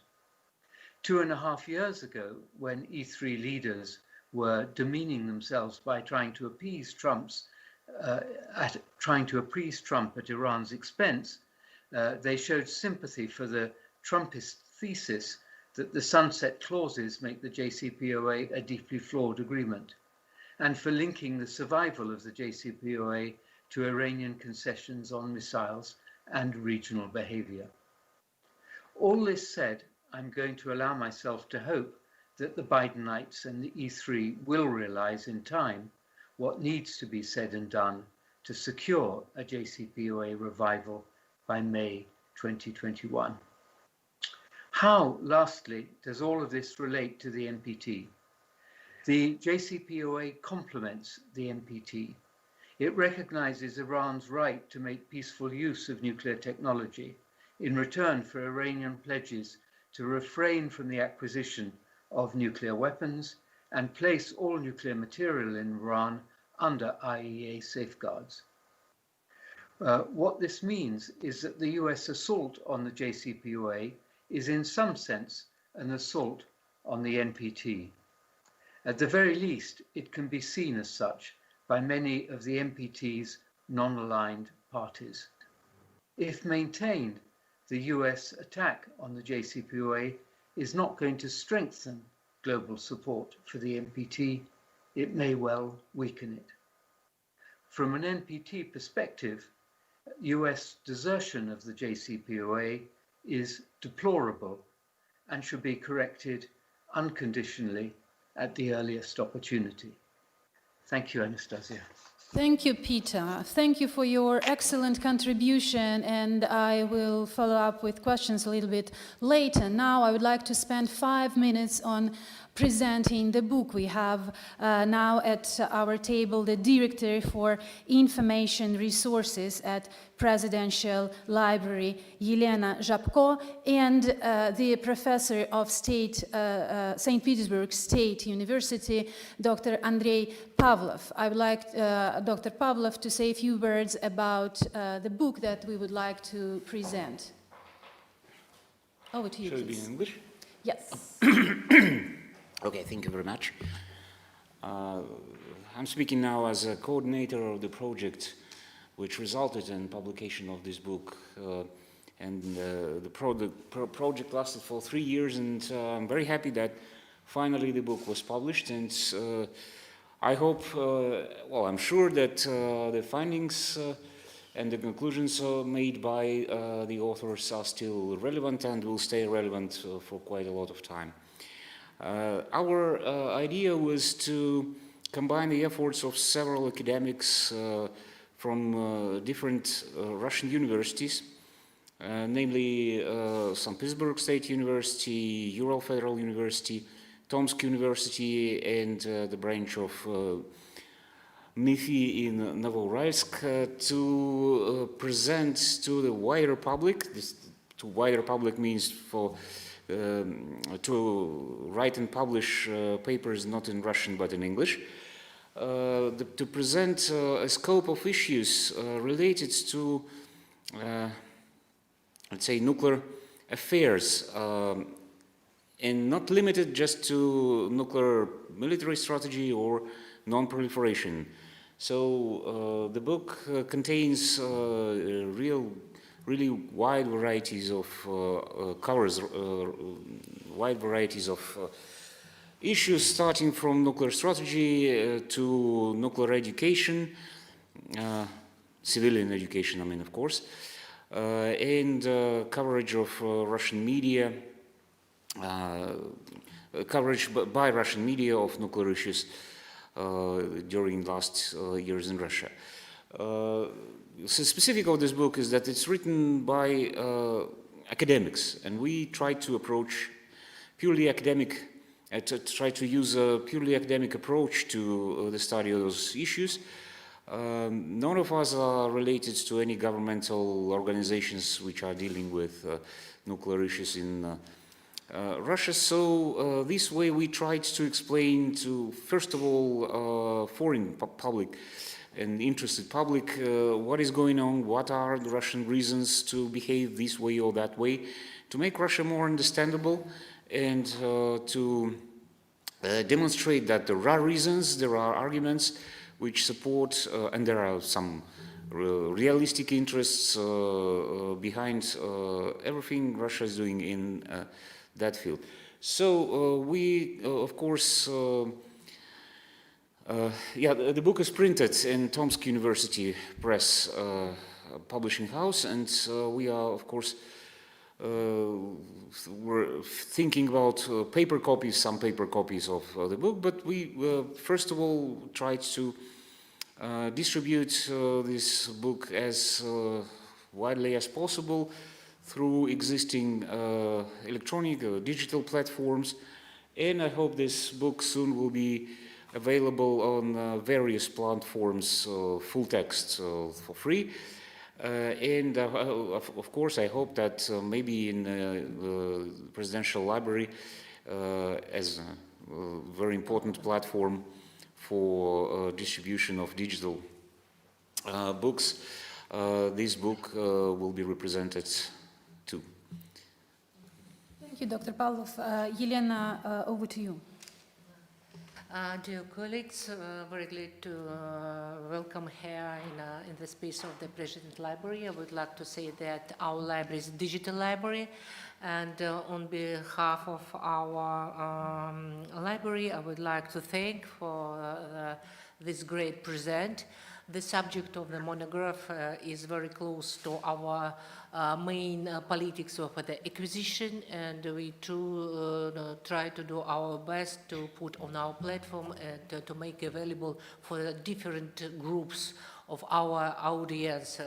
2.5 years ago, when E3 leaders were demeaning themselves by trying to appease Trump at Iran's expense, they showed sympathy for the Trumpist thesis that the sunset clauses make the JCPOA a deeply flawed agreement, and for linking the survival of the JCPOA to Iranian concessions on missiles and regional behavior. All this said, I'm going to allow myself to hope that the Bidenites and the E3 will realize in time what needs to be said and done to secure a JCPOA revival by May 2021. How, lastly, does all of this relate to the NPT? The JCPOA complements the NPT. It recognizes Iran's right to make peaceful use of nuclear technology in return for Iranian pledges to refrain from the acquisition of nuclear weapons and place all nuclear material in Iran under IAEA safeguards. What this means is that the US assault on the JCPOA is in some sense an assault on the NPT. At the very least, it can be seen as such by many of the NPT's non-aligned parties. If maintained, the US attack on the JCPOA is not going to strengthen global support for the NPT, it may well weaken it. From an NPT perspective, US desertion of the JCPOA is deplorable and should be corrected unconditionally at the earliest opportunity. Thank you, Anastasia.
Thank you, Peter. Thank you for your excellent contribution, and I will follow up with questions a little bit later. Now I would like to spend 5 minutes on presenting the book. We have now at our table the Director for Information Resources at Presidential Library, Yelena Zhabko, and the Professor of St. Petersburg State University, Dr. Andrei Pavlov. I would like Dr. Pavlov to say a few words about the book that we would like to present. Over to you,
Should it be
please.
in English?
Yes.
Okay, thank you very much. I'm speaking now as a coordinator of the project which resulted in publication of this book. The project lasted for 3 years, and I'm very happy that finally the book was published. And I hope, well, I'm sure that the findings and the conclusions made by the authors are still relevant and will stay relevant for quite a lot of time. Our idea was to combine the efforts of several academics from different Russian universities, namely St. Petersburg State University, Ural Federal University, Tomsk University, and the branch of MIFI in Novouralsk, to present to the wider public. This to wider public means for to write and publish papers not in Russian but in English, to present a scope of issues related to, let's say, nuclear affairs, and not limited just to nuclear military strategy or non-proliferation. So the book contains really wide varieties of covers wide varieties of issues, starting from nuclear strategy to nuclear education, civilian education, I mean, of course, and coverage of Russian media, coverage by Russian media of nuclear issues during last years in Russia. So specific of this book is that it's written by academics, and we try to approach purely academic, to try to use a purely academic approach to the study of those issues. None of us are related to any governmental organizations which are dealing with nuclear issues in Russia. So this way we tried to explain to, first of all, foreign public and interested public what is going on, what are the Russian reasons to behave this way or that way, to make Russia more understandable, and to demonstrate that there are reasons, there are arguments which support, and there are some realistic interests behind everything Russia is doing in that field. So we, of course, the book is printed in Tomsk University Press publishing house, and we are, of course, we're thinking about paper copies, some paper copies of the book, but we first of all tried to distribute this book as widely as possible through existing electronic or digital platforms, and I hope this book soon will be available on various platforms, full text for free. And of course, I hope that maybe in the Presidential Library, as a very important platform for distribution of digital books, this book will be represented too.
Thank you, Dr. Pavlov. Yelena, over to you.
Dear colleagues, very glad to welcome here in the space of the President Library. I would like to say that our library is a digital library, and on behalf of our library, I would like to thank for this great present. The subject of the monograph is very close to our main politics of the acquisition, and we try to do our best to put on our platform and to make available for different groups of our audience,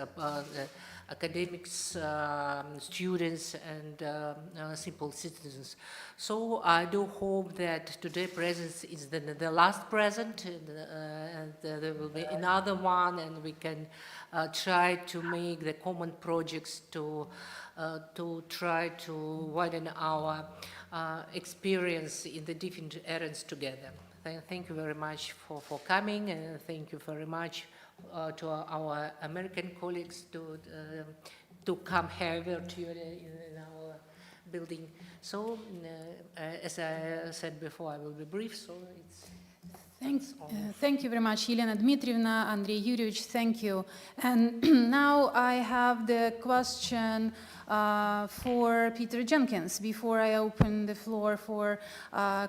academics, students, and simple citizens. So I do hope that today's presence is the last present, and there will be another one, and we can try to make the common projects to try to widen our experience in the different areas together. Thank you very much for coming, and thank you very much to our American colleagues to come here virtually in our building. So, as I said before, I will be brief, so it's...
Thank you very much, Yelena Dmitrievna, Andrei Yurievich, thank you. And now I have the question for Peter Jenkins before I open the floor for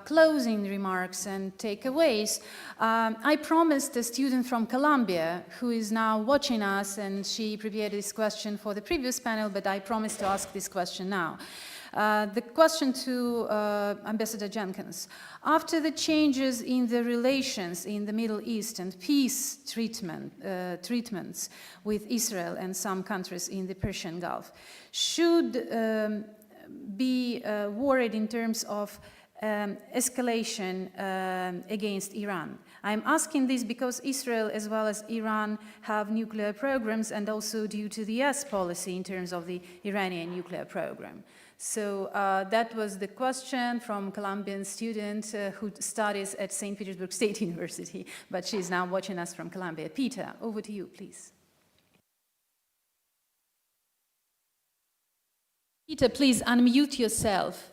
closing remarks and takeaways. I promised a student from Columbia who is now watching us, and she prepared this question for the previous panel, but I promised to ask this question now. The question to Ambassador Jenkins. After the changes in the relations in the Middle East and peace treatments with Israel and some countries in the Persian Gulf, should be worried in terms of escalation against Iran? I'm asking this because Israel as well as Iran have nuclear programs, and also due to the US policy in terms of the Iranian nuclear program. So that was the question from a Colombian student who studies at St. Petersburg State University, but she's now watching us from Columbia. Peter, over to you, please. Peter, please unmute yourself.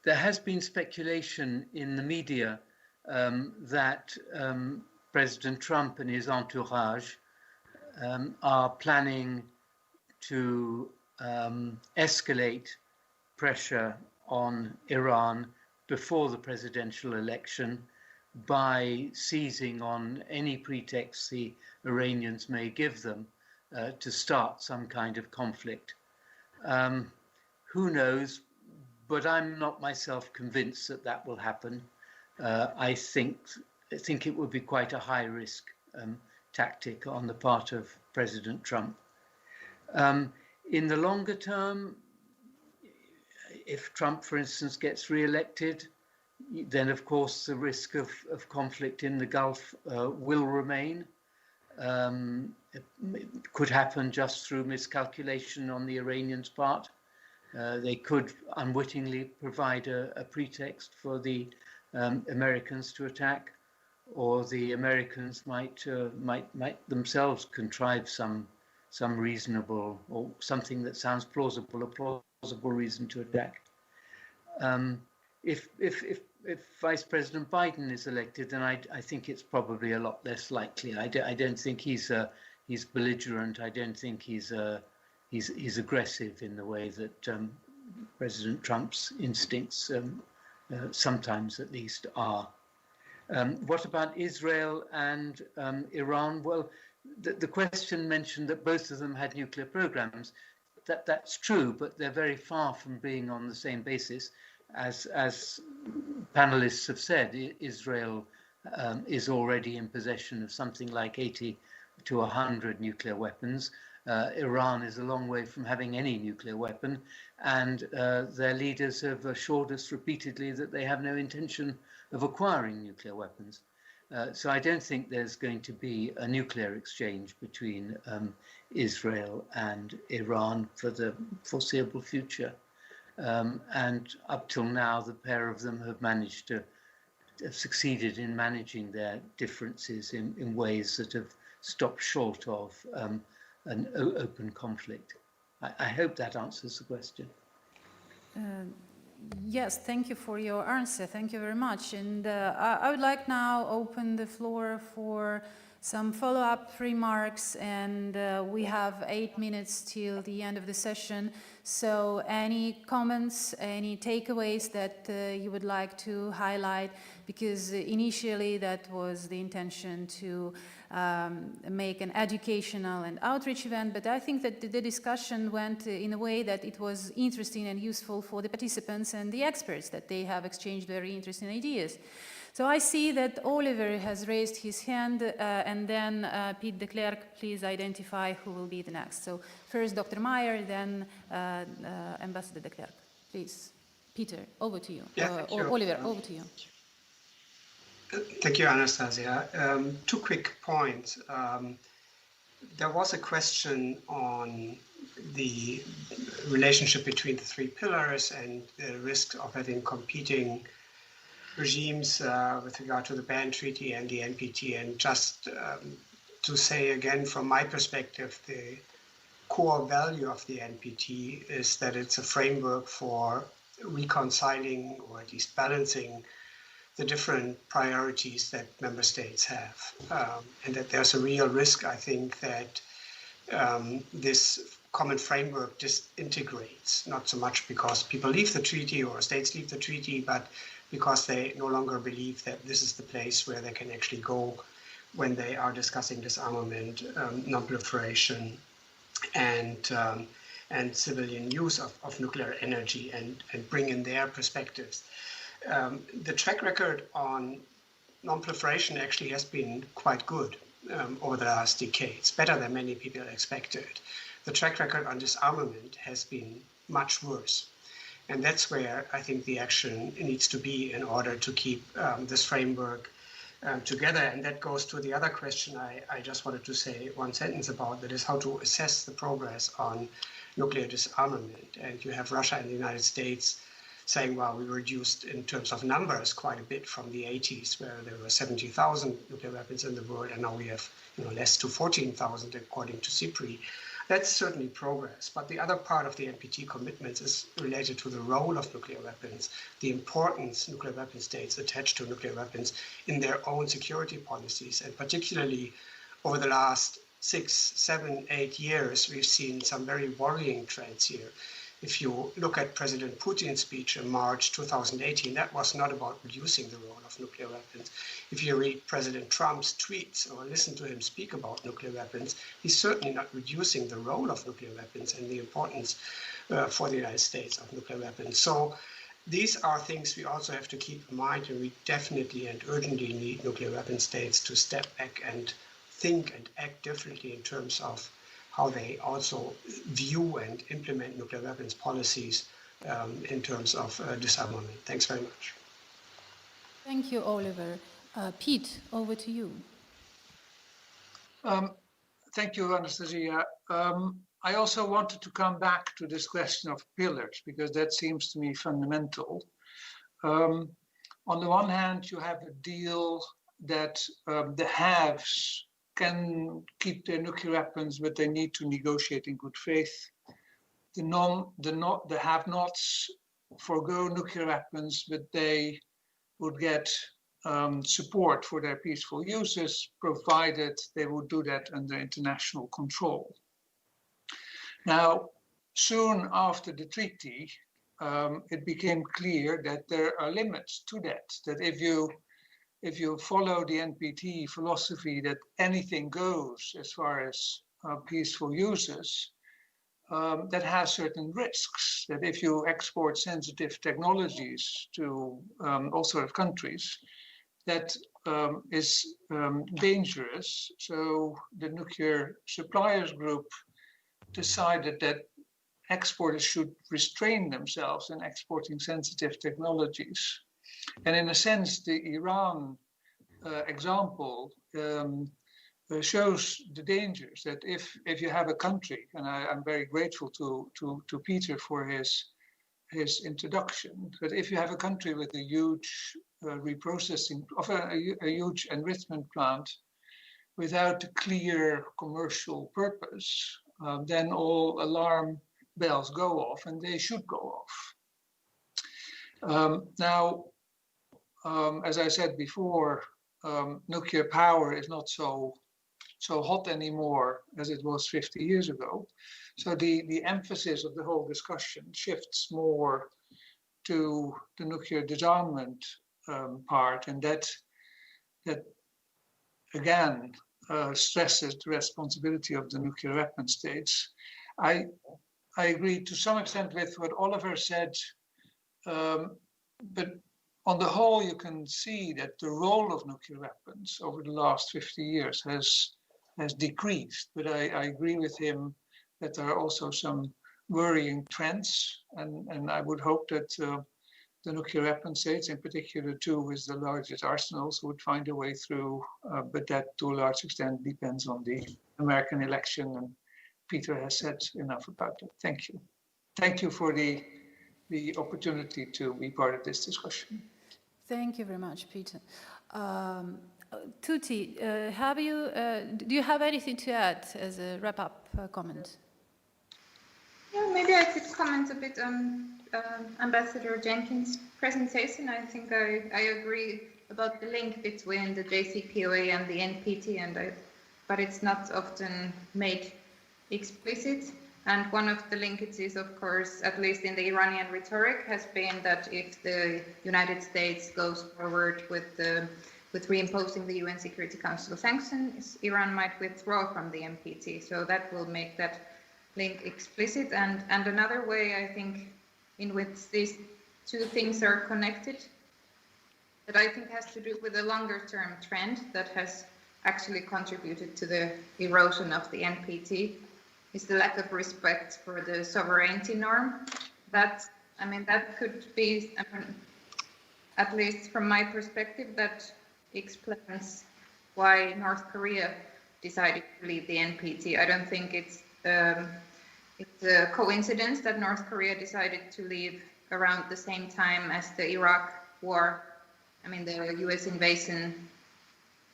There has been speculation in the media that President Trump and his entourage are planning to escalate pressure on Iran before the presidential election by seizing on any pretext the Iranians may give them to start some kind of conflict. Who knows? But I'm not myself convinced that that will happen. I think it would be quite a high-risk tactic on the part of President Trump. In the longer term, if Trump, for instance, gets re-elected, then of course the risk of conflict in the Gulf will remain. It could happen just through miscalculation on the Iranians' part. They could unwittingly provide a pretext for the Americans to attack, or the Americans might themselves contrive some reasonable or something that sounds plausible, a plausible reason to attack. If Vice President Biden is elected, then I think it's probably a lot less likely. I don't think he's belligerent. I don't think he's aggressive in the way that President Trump's instincts sometimes at least are. What about Israel and Iran? Well, the question mentioned that both of them had nuclear programs. that's true, but they're very far from being on the same basis. As panelists have said, Israel is already in possession of something like 80 to 100 nuclear weapons. Iran is a long way from having any nuclear weapon, and their leaders have assured us repeatedly that they have no intention of acquiring nuclear weapons. So I don't think there's going to be a nuclear exchange between Israel and Iran for the foreseeable future. And up till now, the pair of them have managed to have succeeded in managing their differences in ways that have stopped short of an open conflict. I hope that answers the question.
Yes, thank you for your answer. Thank you very much. And I would like now open the floor for some follow-up remarks, and we have 8 minutes till the end of the session. So any comments, any takeaways that you would like to highlight? Because initially that was the intention to make an educational and outreach event, but I think that the discussion went in a way that it was interesting and useful for the participants and the experts, that they have exchanged very interesting ideas. So I see that Oliver has raised his hand, and then Pete de Klerk, please identify who will be the next. So first Dr. Meyer, then Ambassador de Klerk. Please, Peter, over to you.
Yeah,
or Oliver, over to you.
Thank you, Anastasia. 2 quick points. There was a question on the relationship between the 3 pillars and the risk of having competing regimes with regard to the ban treaty and the NPT. And just to say again, from my perspective, the core value of the NPT is that it's a framework for reconciling, or at least balancing, the different priorities that member states have. And that there's a real risk, I think, that this common framework disintegrates, not so much because people leave the treaty or states leave the treaty, but because they no longer believe that this is the place where they can actually go when they are discussing disarmament, non-proliferation, and civilian use of nuclear energy, and bring in their perspectives. The track record on non-proliferation actually has been quite good over the last decades, better than many people expected. The track record on disarmament has been much worse. And that's where I think the action needs to be in order to keep this framework together. And that goes to the other question I just wanted to say 1 sentence about, that is how to assess the progress on nuclear disarmament. And you have Russia and the United States saying, well, we reduced in terms of numbers quite a bit from the 80s, where there were 70,000 nuclear weapons in the world, and now we have less to 14,000 according to CIPRI. That's certainly progress, but the other part of the NPT commitments is related to the role of nuclear weapons, the importance nuclear weapon states attach to nuclear weapons in their own security policies, and particularly over the last 6, 7, 8 years, we've seen some very worrying trends here. If you look at President Putin's speech in March 2018, that was not about reducing the role of nuclear weapons. If you read President Trump's tweets or listen to him speak about nuclear weapons, he's certainly not reducing the role of nuclear weapons and the importance for the United States of nuclear weapons. So these are things we also have to keep in mind, and we definitely and urgently need nuclear weapon states to step back and think and act differently in terms of how they also view and implement nuclear weapons policies in terms of disarmament. Thanks very much.
Thank you, Oliver. Pete, over to you.
Thank you, Anastasia. I also wanted to come back to this question of pillars, because that seems to me fundamental. On the one hand, you have a deal that the haves can keep their nuclear weapons, but they need to negotiate in good faith. The have-nots forgo nuclear weapons, but they would get support for their peaceful uses, provided they would do that under international control. Now, soon after the treaty, it became clear that there are limits to that, that if you follow the NPT philosophy that anything goes as far as peaceful uses, that has certain risks. That if you export sensitive technologies to all sort of countries, that is dangerous. So the Nuclear Suppliers Group decided that exporters should restrain themselves in exporting sensitive technologies. And in a sense, the Iran example shows the dangers that if you have a country, and I'm very grateful to Peter for his introduction, that if you have a country with a huge reprocessing of a huge enrichment plant without a clear commercial purpose, then all alarm bells go off, and they should go off. Now, as I said before, nuclear power is not so hot anymore as it was 50 years ago. So the emphasis of the whole discussion shifts more to the nuclear disarmament part, and that again stresses the responsibility of the nuclear weapon states. I agree to some extent with what Oliver said, but on the whole, you can see that the role of nuclear weapons over the last 50 years has decreased. But I agree with him that there are also some worrying trends, and I would hope that the nuclear weapon states, in particular two with the largest arsenals, would find a way through, but that to a large extent depends on the American election, and Peter has said enough about that. Thank you. Thank you for the opportunity to be part of this discussion.
Thank you very much, Peter. Tuti, do you have anything to add as a wrap-up comment?
Yeah, maybe I could comment a bit on Ambassador Jenkins' presentation. I think I agree about the link between the JCPOA and the NPT, but it's not often made explicit. And one of the linkages, of course, at least in the Iranian rhetoric, has been that if the United States goes forward with reimposing the UN Security Council sanctions, Iran might withdraw from the NPT. So that will make that link explicit. And another way, I think, in which these two things are connected, that I think has to do with a longer-term trend that has actually contributed to the erosion of the NPT, is the lack of respect for the sovereignty norm. That could be, at least from my perspective, that explains why North Korea decided to leave the NPT. I don't think it's a coincidence that North Korea decided to leave around the same time as the Iraq war. The US invasion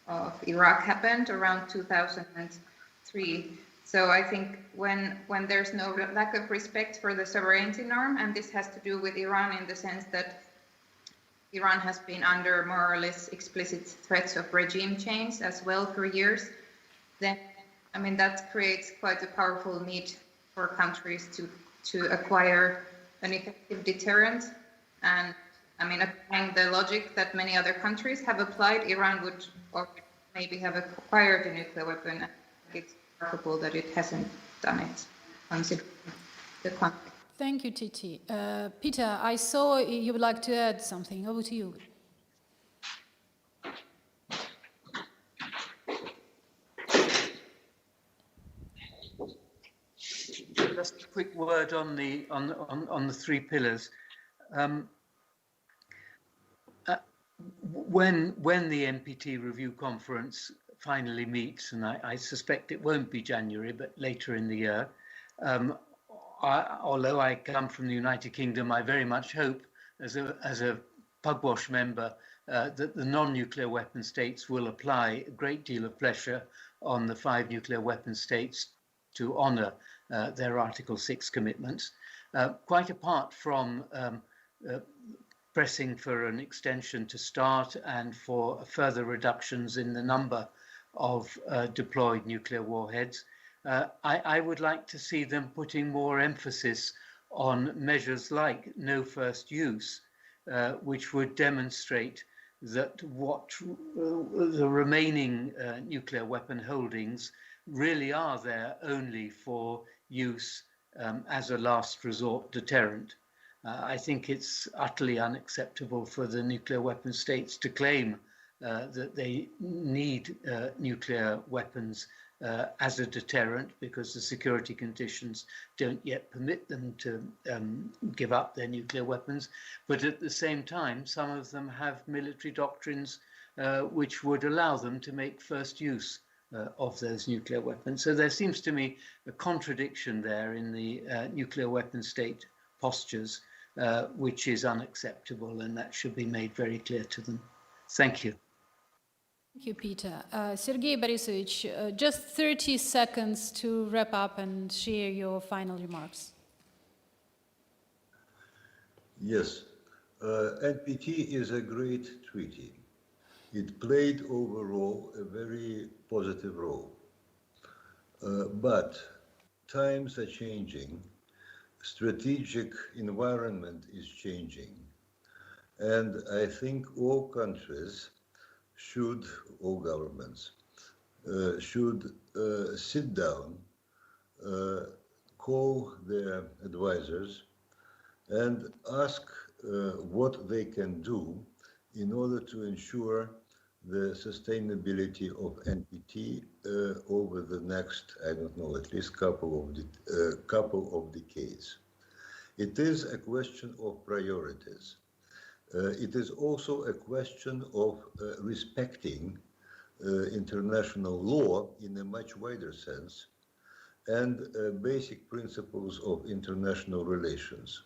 of Iraq happened around 2003. So I think when there's no lack of respect for the sovereignty norm, and this has to do with Iran in the sense that Iran has been under more or less explicit threats of regime change as well for years, then that creates quite a powerful need for countries to acquire an effective deterrent. And applying the logic that many other countries have applied, Iran would or maybe have acquired a nuclear weapon. It's remarkable that it hasn't done it, considering the conflict.
Thank you, Titi. Peter, I saw you would like to add something. Over to you.
Just a quick word on the three pillars. When the NPT review conference finally meets, and I suspect it won't be January, but later in the year, although I come from the United Kingdom, I very much hope, as a Pugwash member, that the non-nuclear weapon states will apply a great deal of pressure on the 5 nuclear weapon states to honour their Article 6 commitments, quite apart from pressing for an extension to START and for further reductions in the number of deployed nuclear warheads. I would like to see them putting more emphasis on measures like no first use, which would demonstrate that what the remaining nuclear weapon holdings really are there only for use as a last resort deterrent. I think it's utterly unacceptable for the nuclear weapon states to claim that they need nuclear weapons as a deterrent because the security conditions don't yet permit them to give up their nuclear weapons. But at the same time, some of them have military doctrines which would allow them to make first use of those nuclear weapons. So there seems to me a contradiction there in the nuclear weapon state postures, which is unacceptable, and that should be made very clear to them. Thank you.
Thank you, Peter. Sergei Borisovich, just 30 seconds to wrap up and share your final remarks.
Yes, NPT is a great treaty. It played overall a very positive role. But times are changing, strategic environment is changing, and I think all countries should, all governments, should sit down, call their advisors and ask what they can do in order to ensure the sustainability of NPT over the next, I don't know, at least couple of decades. It is a question of priorities. It is also a question of respecting international law in a much wider sense and basic principles of international relations,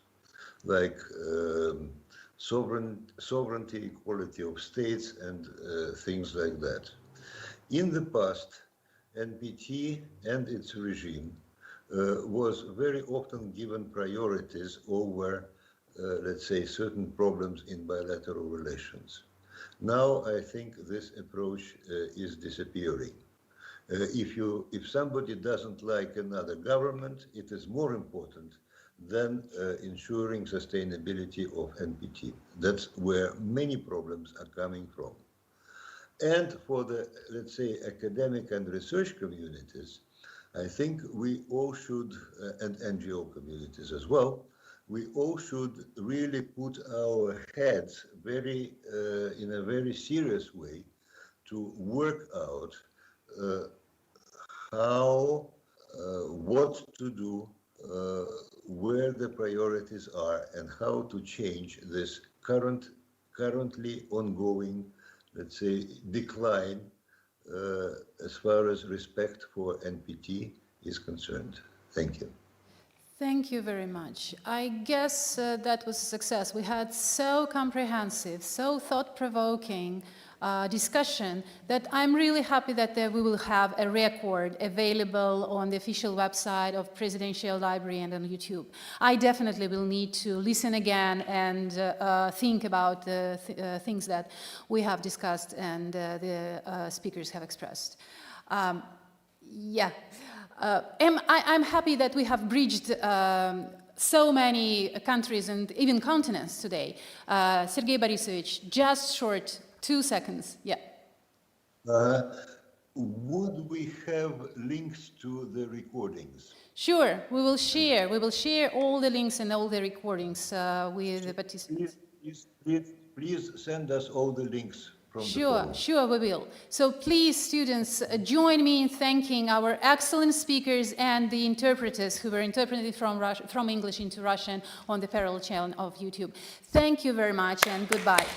like sovereignty, equality of states, and things like that. In the past, NPT and its regime was very often given priorities over, let's say, certain problems in bilateral relations. Now, I think this approach is disappearing. If somebody doesn't like another government, it is more important than ensuring sustainability of NPT. That's where many problems are coming from. And for the, let's say, academic and research communities, I think we all should, and NGO communities as well, we all should really put our heads in a very serious way to work out how, what to do, where the priorities are, and how to change this currently ongoing, let's say, decline as far as respect for NPT is concerned. Thank you.
Thank you very much. I guess that was a success. We had so comprehensive, so thought-provoking discussion that I'm really happy that we will have a record available on the official website of Presidential Library and on YouTube. I definitely will need to listen again and think about the things that we have discussed and the speakers have expressed. Yeah. I'm happy that we have bridged so many countries and even continents today. Sergei Borisovich, just short, 2 seconds. Yeah.
Would we have links to the recordings?
Sure, we will share. We will share all the links and all the recordings with the participants.
Please send us all the links.
Sure, we will. So please, students, join me in thanking our excellent speakers and the interpreters who were interpreted from English into Russian on the parallel channel of YouTube. Thank you very much and goodbye.